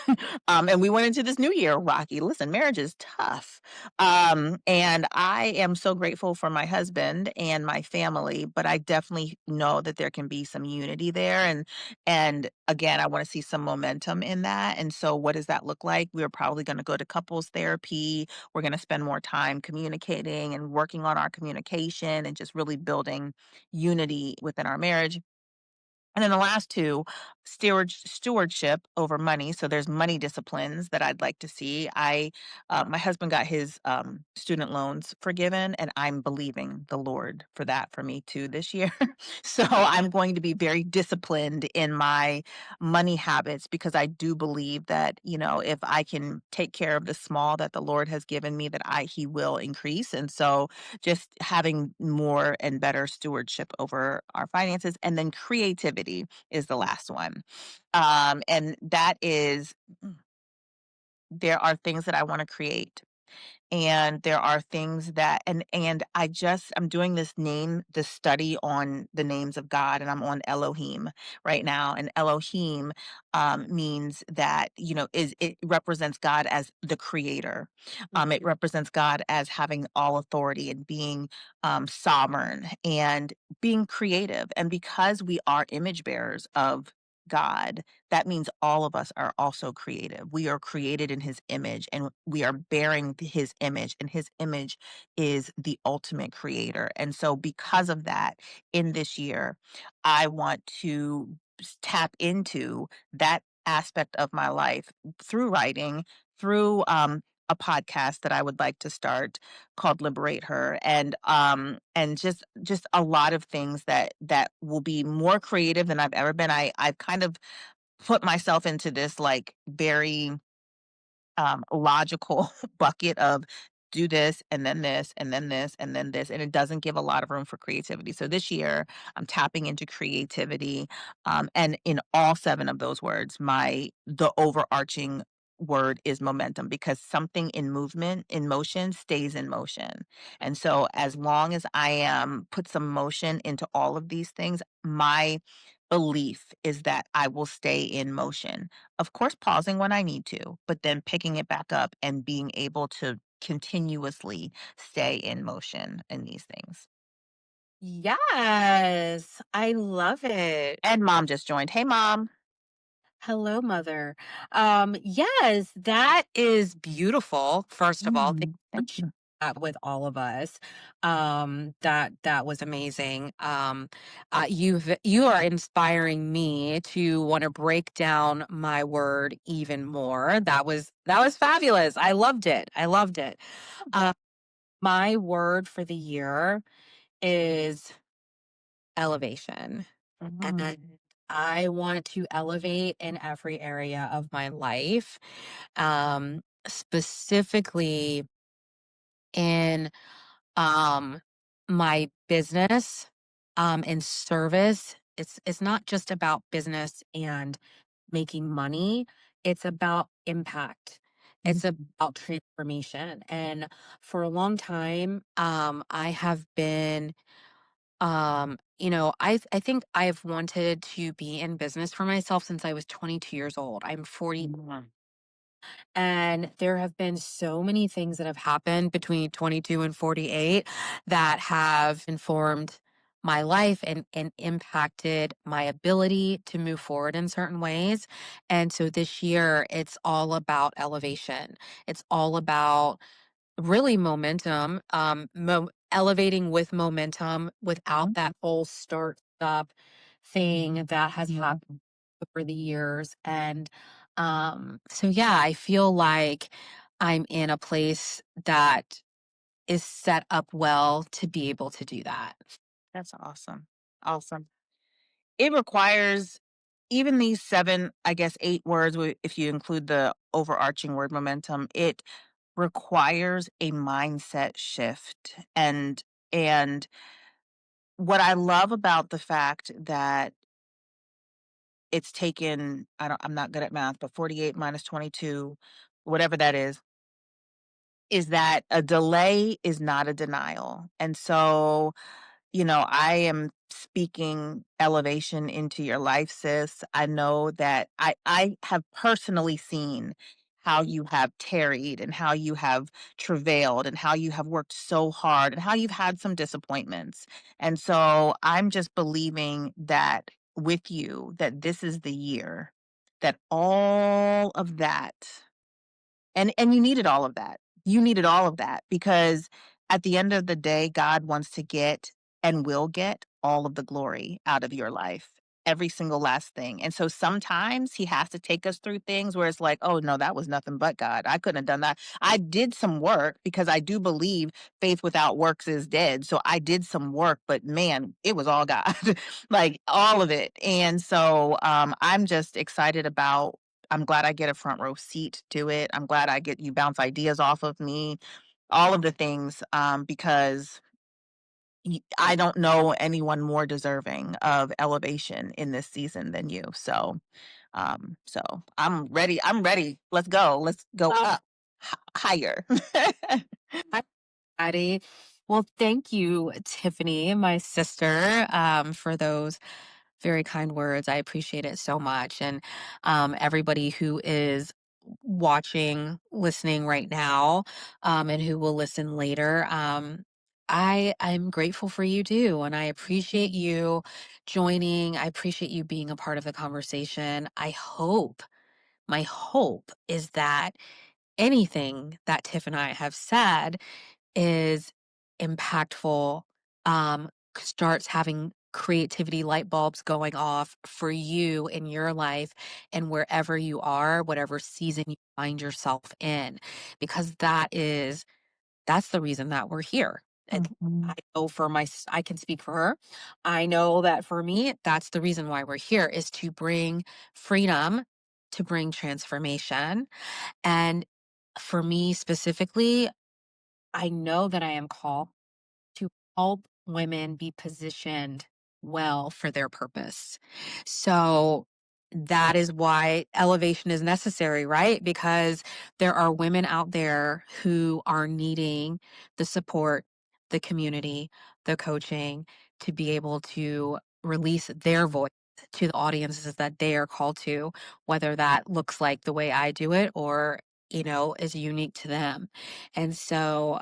and we went into this new year rocky. Listen, marriage is tough, and I am so grateful for my husband and my family, but I definitely know that there can be some unity there, and again, I want to see some momentum in that. And so, what does that look like? We're probably going to go to couples therapy. We're going to spend more time communicating and working on our communication and just really building unity within our marriage. And then the last two, stewardship over money. So there's money disciplines that I'd like to see. My husband got his student loans forgiven, and I'm believing the Lord for that for me too this year. So I'm going to be very disciplined in my money habits because I do believe that if I can take care of the small that the Lord has given me, that He will increase. And so just having more and better stewardship over our finances. And then creativity is the last one. And that is, there are things that I want to create, and there are things that and I'm doing this study on the names of God, and I'm on Elohim right now. And Elohim means that is it represents God as the creator. It represents God as having all authority and being sovereign and being creative. And because we are image bearers of God, that means all of us are also creative. We are created in his image and we are bearing his image, and his image is the ultimate creator. And so, because of that, in this year, I want to tap into that aspect of my life through writing, through a podcast that I would like to start called Liberate Her, and just a lot of things that will be more creative than I've ever been. I've kind of put myself into this like very logical bucket of do this and then this and then this and then this, and it doesn't give a lot of room for creativity. So this year I'm tapping into creativity, and in all seven of those words, the overarching word is momentum, because something in motion stays in motion. And so as long as I am put some motion into all of these things, my belief is that I will stay in motion, of course, pausing when I need to, but then picking it back up and being able to continuously stay in motion in these things. Yes, I love it. And mom just joined. Hey, mom. Hello, mother. Yes, that is beautiful. First of all, thank you for Thank sharing you. that with all of us. That was amazing. You are inspiring me to want to break down my word even more. That was fabulous. I loved it. I loved it. Uh, my word for the year is elevation. Mhm. And I want to elevate in every area of my life, specifically in um, my business, in service. It's not just about business and making money. It's about impact. It's about transformation. And for a long time, I have been I think I've wanted to be in business for myself since I was 22 years old. I'm 40, Mhm. and there have been so many things that have happened between 22 and 48 that have informed my life and impacted my ability to move forward in certain ways. And so this year it's all about elevation. It's all about really momentum, elevating with momentum without that whole start stop thing that has happened over the years. And so, yeah, I feel like I'm in a place that is set up well to be able to do that. That's awesome. Awesome. It requires even these 7, I guess, 8 words, if you include the overarching word momentum, it requires a mindset shift. And what I love about the fact that it's taken, I'm not good at math, but 48 minus 22, whatever that is that a delay is not a denial. And so, I am speaking elevation into your life, sis. I know that I have personally seen how you have tarried and how you have travailed and how you have worked so hard and how you've had some disappointments. And so I'm just believing that with you that this is the year that all of that, and you needed all of that. You needed all of that because at the end of the day, God wants to get and will get all of the glory out of your life, every single last thing. And so sometimes he has to take us through things where it's like, oh no, that was nothing but God. I couldn't have done that. I did some work because I do believe faith without works is dead. So I did some work, but man, it was all God, like all of it. And so I'm just excited about, I'm glad I get a front row seat to it. I'm glad I get you bounce ideas off of me, all of the things, because I don't know anyone more deserving of elevation in this season than you. So I'm ready. I'm ready. Let's go. Let's go Oh, up higher. hi, Patty. Well, thank you, Tiffany, my sister, for those very kind words. I appreciate it so much. And everybody who is watching, listening right now, and who will listen later, I'm grateful for you too. And I appreciate you joining. I appreciate you being a part of the conversation. My hope is that anything that Tiff and I have said is impactful, starts having creativity light bulbs going off for you in your life and wherever you are, whatever season you find yourself in, because that's the reason that we're here. Mhm. I know I can speak for her. I know that for me, that's the reason why we're here is to bring freedom, to bring transformation. And for me specifically, I know that I am called to help women be positioned well for their purpose. So that is why elevation is necessary, right? Because there are women out there who are needing the support, the community, the coaching to be able to release their voice to the audiences that they are called to, whether that looks like the way I do it or is unique to them. And so,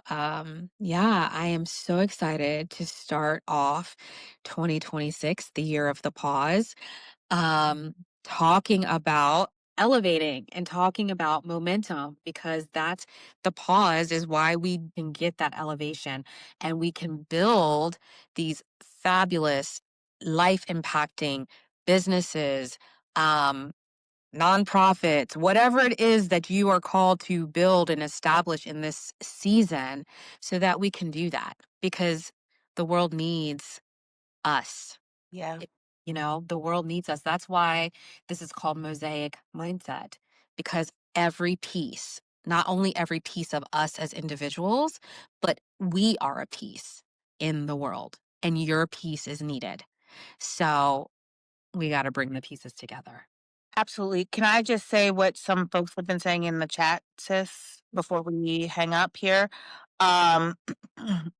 yeah, I am so excited to start off 2026, the year of the pause, um, talking about elevating and talking about momentum, because that's the pause is why we can get that elevation and we can build these fabulous life impacting businesses, um, nonprofits, whatever it is that you are called to build and establish in this season, so that we can do that, because the world needs us. Yeah. It- the world needs us. That's why this is called mosaic mindset, because every piece, not only every piece of us as individuals, but we are a piece in the world, and your piece is needed. So we got to bring the pieces together. Absolutely. Can I just say what some folks have been saying in the chat, sis, before we hang up here? Um,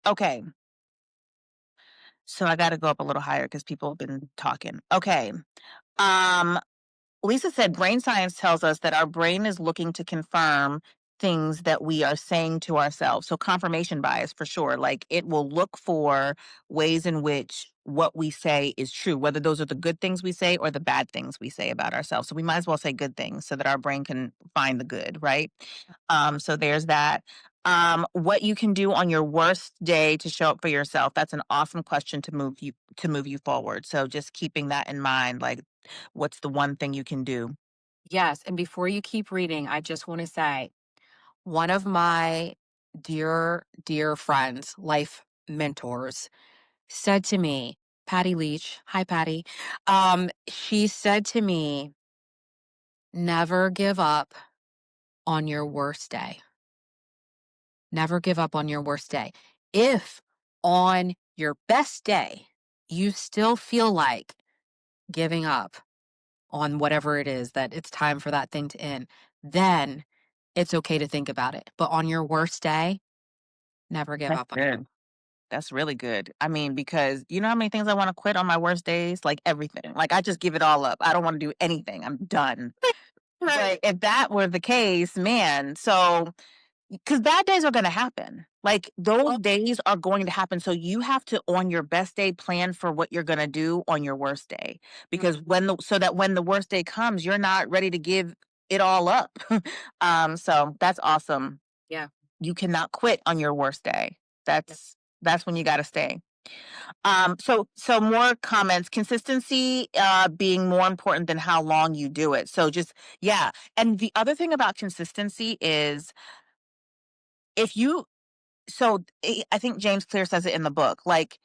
okay. So I got to go up a little higher because people have been talking. Okay. Um, Lisa said brain science tells us that our brain is looking to confirm things that we are saying to ourselves. So confirmation bias for sure. Like it will look for ways in which what we say is true, whether those are the good things we say or the bad things we say about ourselves. So we might as well say good things so that our brain can find the good, right? So there's that. What you can do on your worst day to show up for yourself. That's an awesome question to move you forward. So just keeping that in mind, like what's the one thing you can do? Yes. And before you keep reading, I just want to say one of my dear, dear friends, life mentors, said to me, Patty Leach, hi, Patty. She said to me, never give up on your worst day. Never give up on your worst day. If on your best day, you still feel like giving up on whatever it is that it's time for that thing to end, then it's okay to think about it. But on your worst day, never give That's up on good. That's really good. I mean, because you know how many things I want to quit on my worst days? Like everything. Like I just give it all up. I don't want to do anything. I'm done. Right. But if that were the case, man, so because bad days are going to happen. Like those Well, days are going to happen. So you have to, on your best day, plan for what you're going to do on your worst day. mm, Because so that when the worst day comes, you're not ready to give it all up. So that's awesome. yeah. You cannot quit on your worst day. Yeah. That's when you got to stay. So more comments. Consistency being more important than how long you do it. So just yeah. And the other thing about consistency is if you I think James Clear says it in the book. Like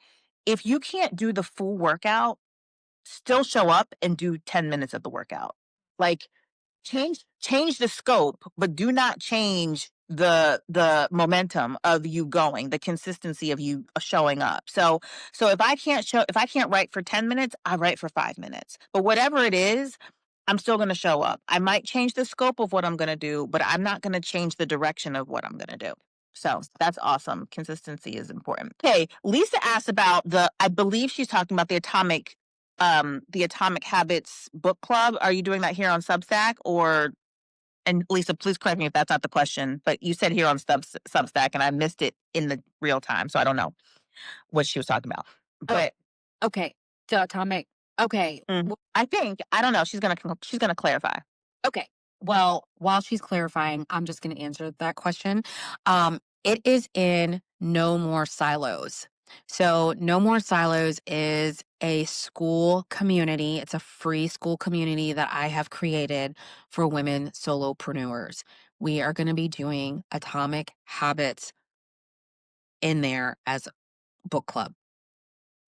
if you can't do the full workout, still show up and do 10 minutes of the workout. Like change the scope, but do not change the momentum of you going, the consistency of you showing up. So if I can't write for 10 minutes, I write for 5 minutes. But whatever it is, I'm still going to show up. I might change the scope of what I'm going to do, but I'm not going to change the direction of what I'm going to do. So that's awesome. Consistency is important. Okay, Lisa asked about I believe she's talking about the Atomic Habits book club. Are you doing that here on Substack or and Lisa, please correct me if that's not the question, but you said here on Substack and I missed it in the real time, so I don't know what she was talking about. Oh, But okay. So atomic. Okay. I think I don't know. She's gonna clarify. Okay. Well, while she's clarifying, I'm just going to answer that question. It is in No More Silos. So, No More Silos is a school community. It's a free school community that I have created for women solopreneurs. We are going to be doing Atomic Habits in there as book club.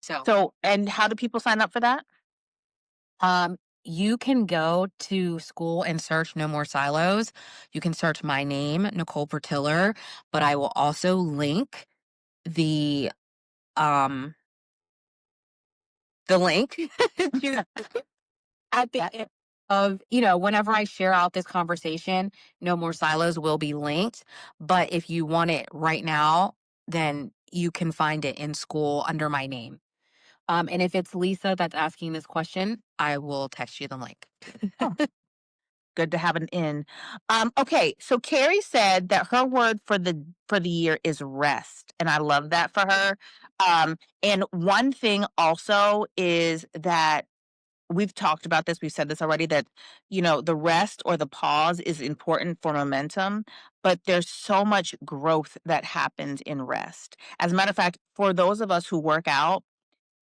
So, So, and how do people sign up for that? you can go to school and search No More Silos. You can search my name, Nicole Pertiller, but I will also link the um link to at the end of, whenever I share out this conversation, No More Silos will be linked. But if you want it right now, then you can find it in school under my name. And if it's Lisa that's asking this question, I will text you the link. Oh, good to have an in. Okay, so Carrie said that her word for the year is rest, and I love that for her. And one thing also is that we've talked about this, we've said this already that, the rest or the pause is important for momentum, but there's so much growth that happens in rest. As a matter of fact, for those of us who work out,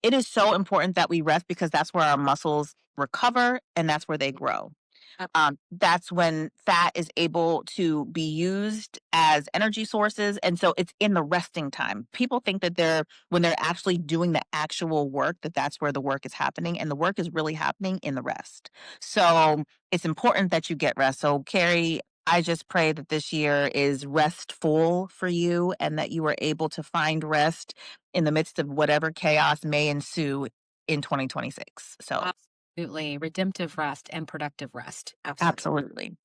it is so important that we rest because that's where our muscles recover and that's where they grow. That's when fat is able to be used as energy sources. And so it's in the resting time. People think that when they're actually doing the actual work, that's where the work is happening. And the work is really happening in the rest. So it's important that you get rest. So, Carrie, I just pray that this year is restful for you and that you are able to find rest in the midst of whatever chaos may ensue in 2026. So, Absolutely. Redemptive rest and productive rest. Absolutely.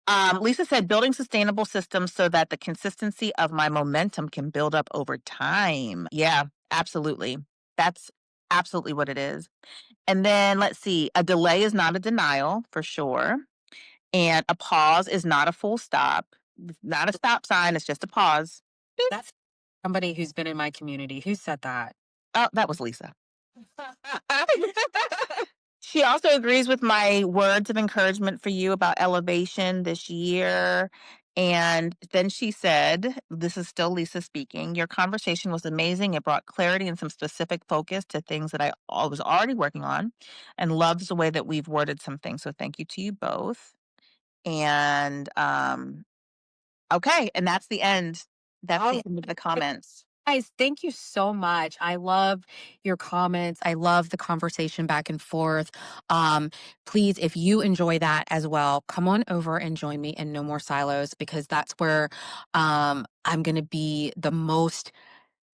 absolutely. Lisa said, building sustainable systems so that the consistency of my momentum can build up over time. Yeah, absolutely. That's absolutely what it is. And then let's see, a delay is not a denial for sure. And a pause is not a full stop. It's not a stop sign, it's just a pause. Beep. That's somebody who's been in my community. Who said that? Oh, that was Lisa. She also agrees with my words of encouragement for you about elevation this year. And then she said, this is still Lisa speaking, your conversation was amazing. It brought clarity and some specific focus to things that I was already working on and loves the way that we've worded some things. So thank you to you both. And okay, and that's the end. That's the Oh, end of the comments. guys, thank you so much. I love your comments. I love the conversation back and forth. Um, Please, if you enjoy that as well, come on over and join me in No More Silos because that's where I'm going to be the most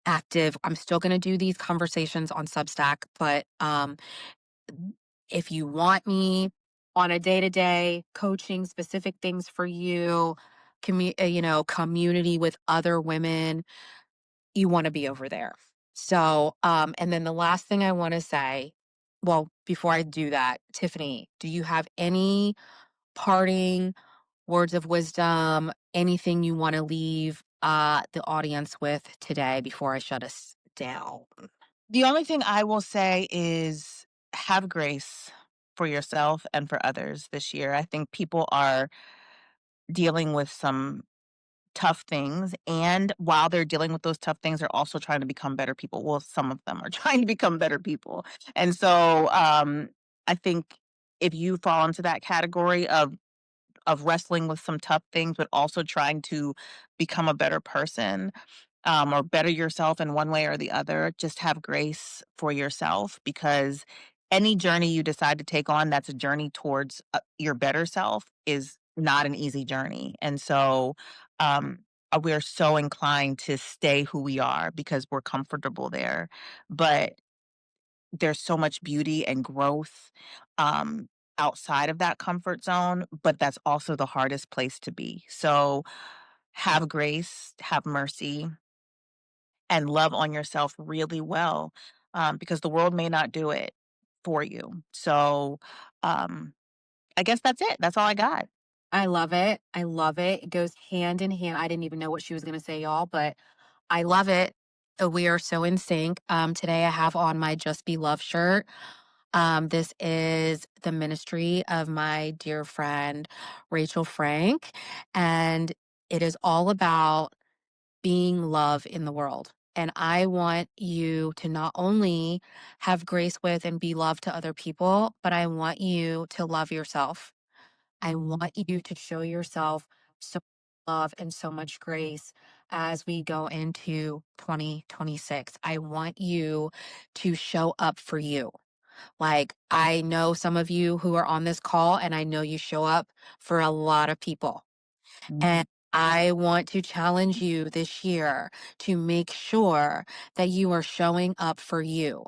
active. I'm still going to do these conversations on Substack, but if you want me on a day to day coaching specific things for you, community with other women, you want to be over there. So, and then the last thing I want to say, well, before I do that, Tiffany, do you have any parting words of wisdom, anything you want to leave the audience with today before I shut us down? The only thing I will say is have grace for yourself and for others this year. I think people are dealing with some tough things. And while they're dealing with those tough things, they're also trying to become better people. Well, some of them are trying to become better people. And so I think if you fall into that category of wrestling with some tough things, but also trying to become a better person, or better yourself in one way or the other, just have grace for yourself because any journey you decide to take on that's a journey towards your better self is not an easy journey. And so we're so inclined to stay who we are because we're comfortable there. But there's so much beauty and growth um, outside of that comfort zone, but that's also the hardest place to be. So have grace, have mercy, and love on yourself really well because the world may not do it for you. So um, I guess that's it. That's all I got. I love it. I love it. It goes hand in hand. I didn't even know what she was going to say, y'all, but I love it. We are so in sync. Today I have on my Just Be Love shirt. This is the ministry of my dear friend, Rachel Frank. And it is all about being love in the world. And I want you to not only have grace with and be love to other people, but I want you to love yourself. I want you to show yourself so much love and so much grace as we go into 2026. I want you to show up for you. Like, I know some of you who are on this call, and I know you show up for a lot of people. Mhm. And I want to challenge you this year to make sure that you are showing up for you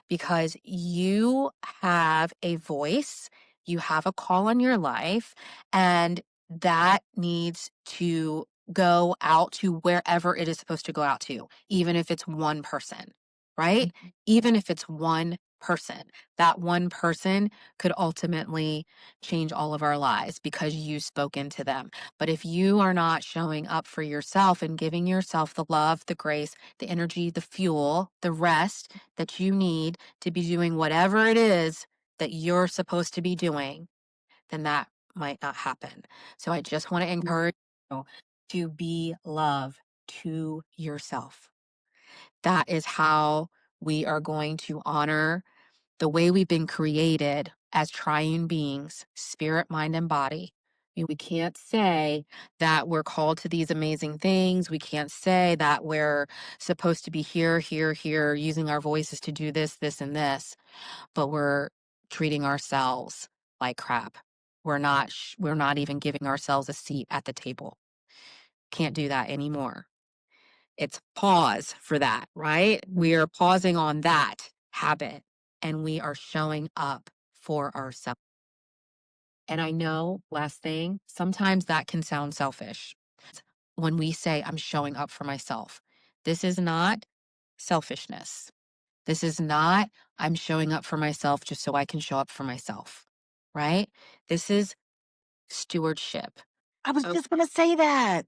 because you have a voice, you have a call on your life, and that needs to go out to wherever it is supposed to go out to, even if it's one person, right? Even if it's one person, that one person could ultimately change all of our lives because you spoke into them. But if you are not showing up for yourself and giving yourself the love, the grace, the energy, the fuel, the rest that you need to be doing whatever it is that you're supposed to be doing, then that might not happen. So I just want to encourage you to be love to yourself. That is how we are going to honor the way we've been created as triune beings, spirit, mind, and body. We can't say that we're called to these amazing things. We can't say that we're supposed to be here, here, here, using our voices to do this, this, and this, but we're treating ourselves like crap. We're not even giving ourselves a seat at the table. Can't do that anymore. It's pause for that, right? We are pausing on that habit and we are showing up for ourselves. And I know, last thing, sometimes that can sound selfish. When we say, I'm showing up for myself, this is not selfishness. This is not, I'm showing up for myself just so I can show up for myself, right? This is stewardship. I was Oh, just gonna say that.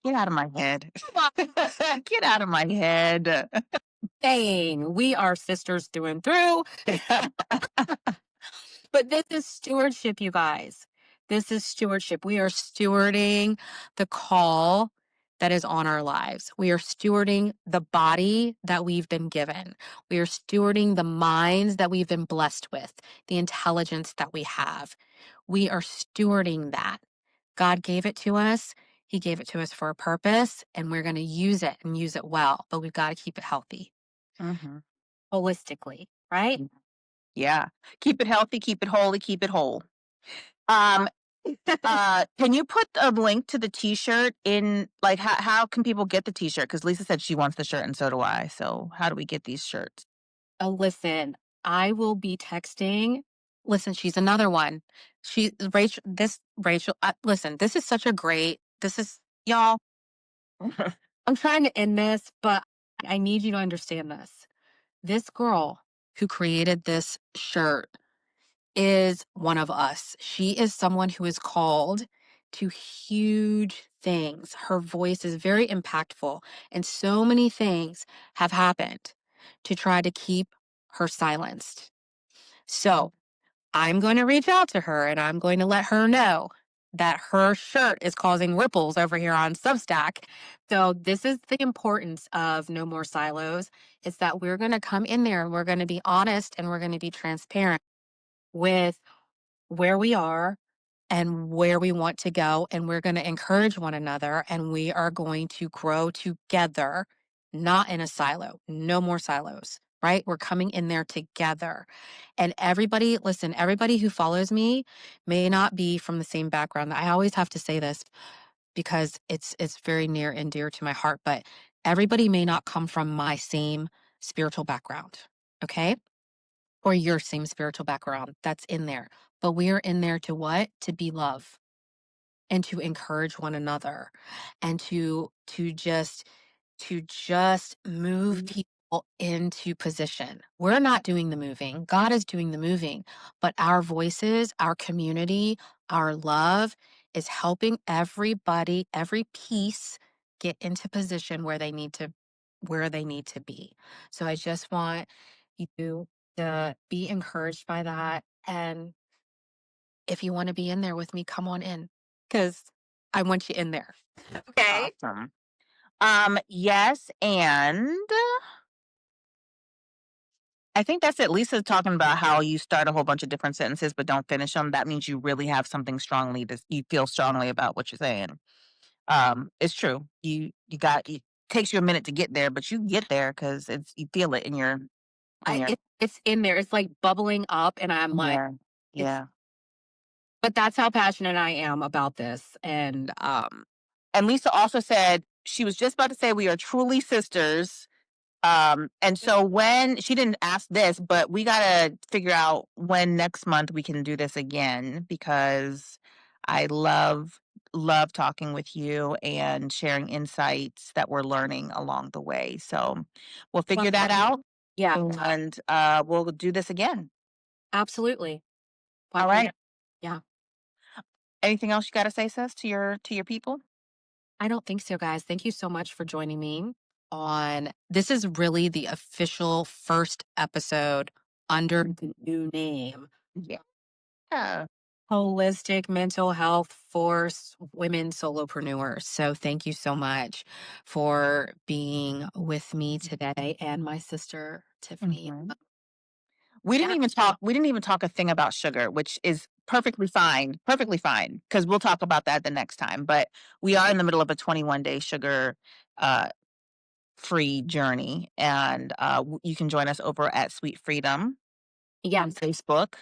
Get out of my head. Get out of my head. saying we are sisters through and through. But this is stewardship, you guys. This is stewardship. We are stewarding the call that is on our lives. We are stewarding the body that we've been given. We are stewarding the minds that we've been blessed with, the intelligence that we have. We are stewarding that. God gave it to us. He gave it to us for a purpose, and we're going to use it and use it well, but we've got to keep it healthy, Mhm. holistically, right? Yeah. Keep it healthy, keep it holy, keep it whole. Um, can you put a link to the T-shirt in, like, how can people get the T-shirt? Because Lisa said she wants the shirt, and so do I. So how do we get these shirts? Listen, I will be texting. Listen, she's another one. Rachel, listen, this is such a great, this is, y'all, I'm trying to end this, but I need you to understand this. This girl who created this shirt is one of us. She is someone who is called to huge things. Her voice is very impactful, and so many things have happened to try to keep her silenced. So I'm going to reach out to her and I'm going to let her know that her shirt is causing ripples over here on Substack. So this is the importance of No More Silos. It's that we're going to come in there and we're going to be honest and we're going to be transparent with where we are and where we want to go. And we're going to encourage one another and we are going to grow together, not in a silo. No more silos, right? We're coming in there together. And everybody, listen, everybody who follows me may not be from the same background. I always have to say this because it's very near and dear to my heart, but everybody may not come from my same spiritual background. Okay? Or your same spiritual background that's in there. But we are in there to what? To be love and to encourage one another and to just move people into position. We're not doing the moving. God is doing the moving, but our voices, our community, our love is helping everybody, every piece get into position where they need to be. So I just want you to be encouraged by that. And if you want to be in there with me, come on in because I want you in there. Okay. Awesome. Yes, and I think that's it. Lisa's talking about how you start a whole bunch of different sentences but don't finish them. That means you really have something strongly to you feel strongly about what you're saying. It's true. You got it takes you a minute to get there, but you get there because it's you feel it in your It's in there. It's like bubbling up, and I'm like, yeah. it's. Yeah. But that's how passionate I am about this, and And Lisa also said she was just about to say we are truly sisters. And so when she didn't ask this, but we gotta figure out when next month we can do this again because I love talking with you and sharing insights that we're learning along the way. So we'll well, figure that out yeah, and we'll do this again. absolutely. All But right. yeah, Anything else you gotta say, sis, to your people? I don't think so, guys. Thank you so much for joining me on. This is really the official first episode under the new name, Yeah. Holistic Mental Health for Women Solopreneurs. So thank you so much for being with me today and my sister, Tiffany. Mhm. Yeah. We didn't even talk a thing about sugar, which is perfectly fine, because we'll talk about that the next time. But we are in the middle of a 21-day sugar uh, free journey, and you can join us over at Sweet Freedom Yeah. on Facebook.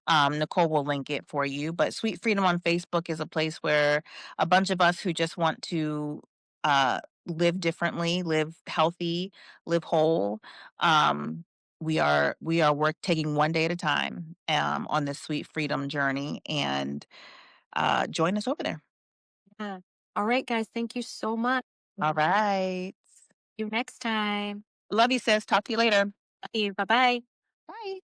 Nicole will link it for you. But Sweet Freedom on Facebook is a place where a bunch of us who just want to uh, live differently, live healthy, live whole. Um, we are work taking one day at a time on this Sweet Freedom journey, and join us over there. Yeah. All right, guys. Thank you so much. All right. See you next time. Love you, sis. Talk to you later. Love you. Bye bye. Bye.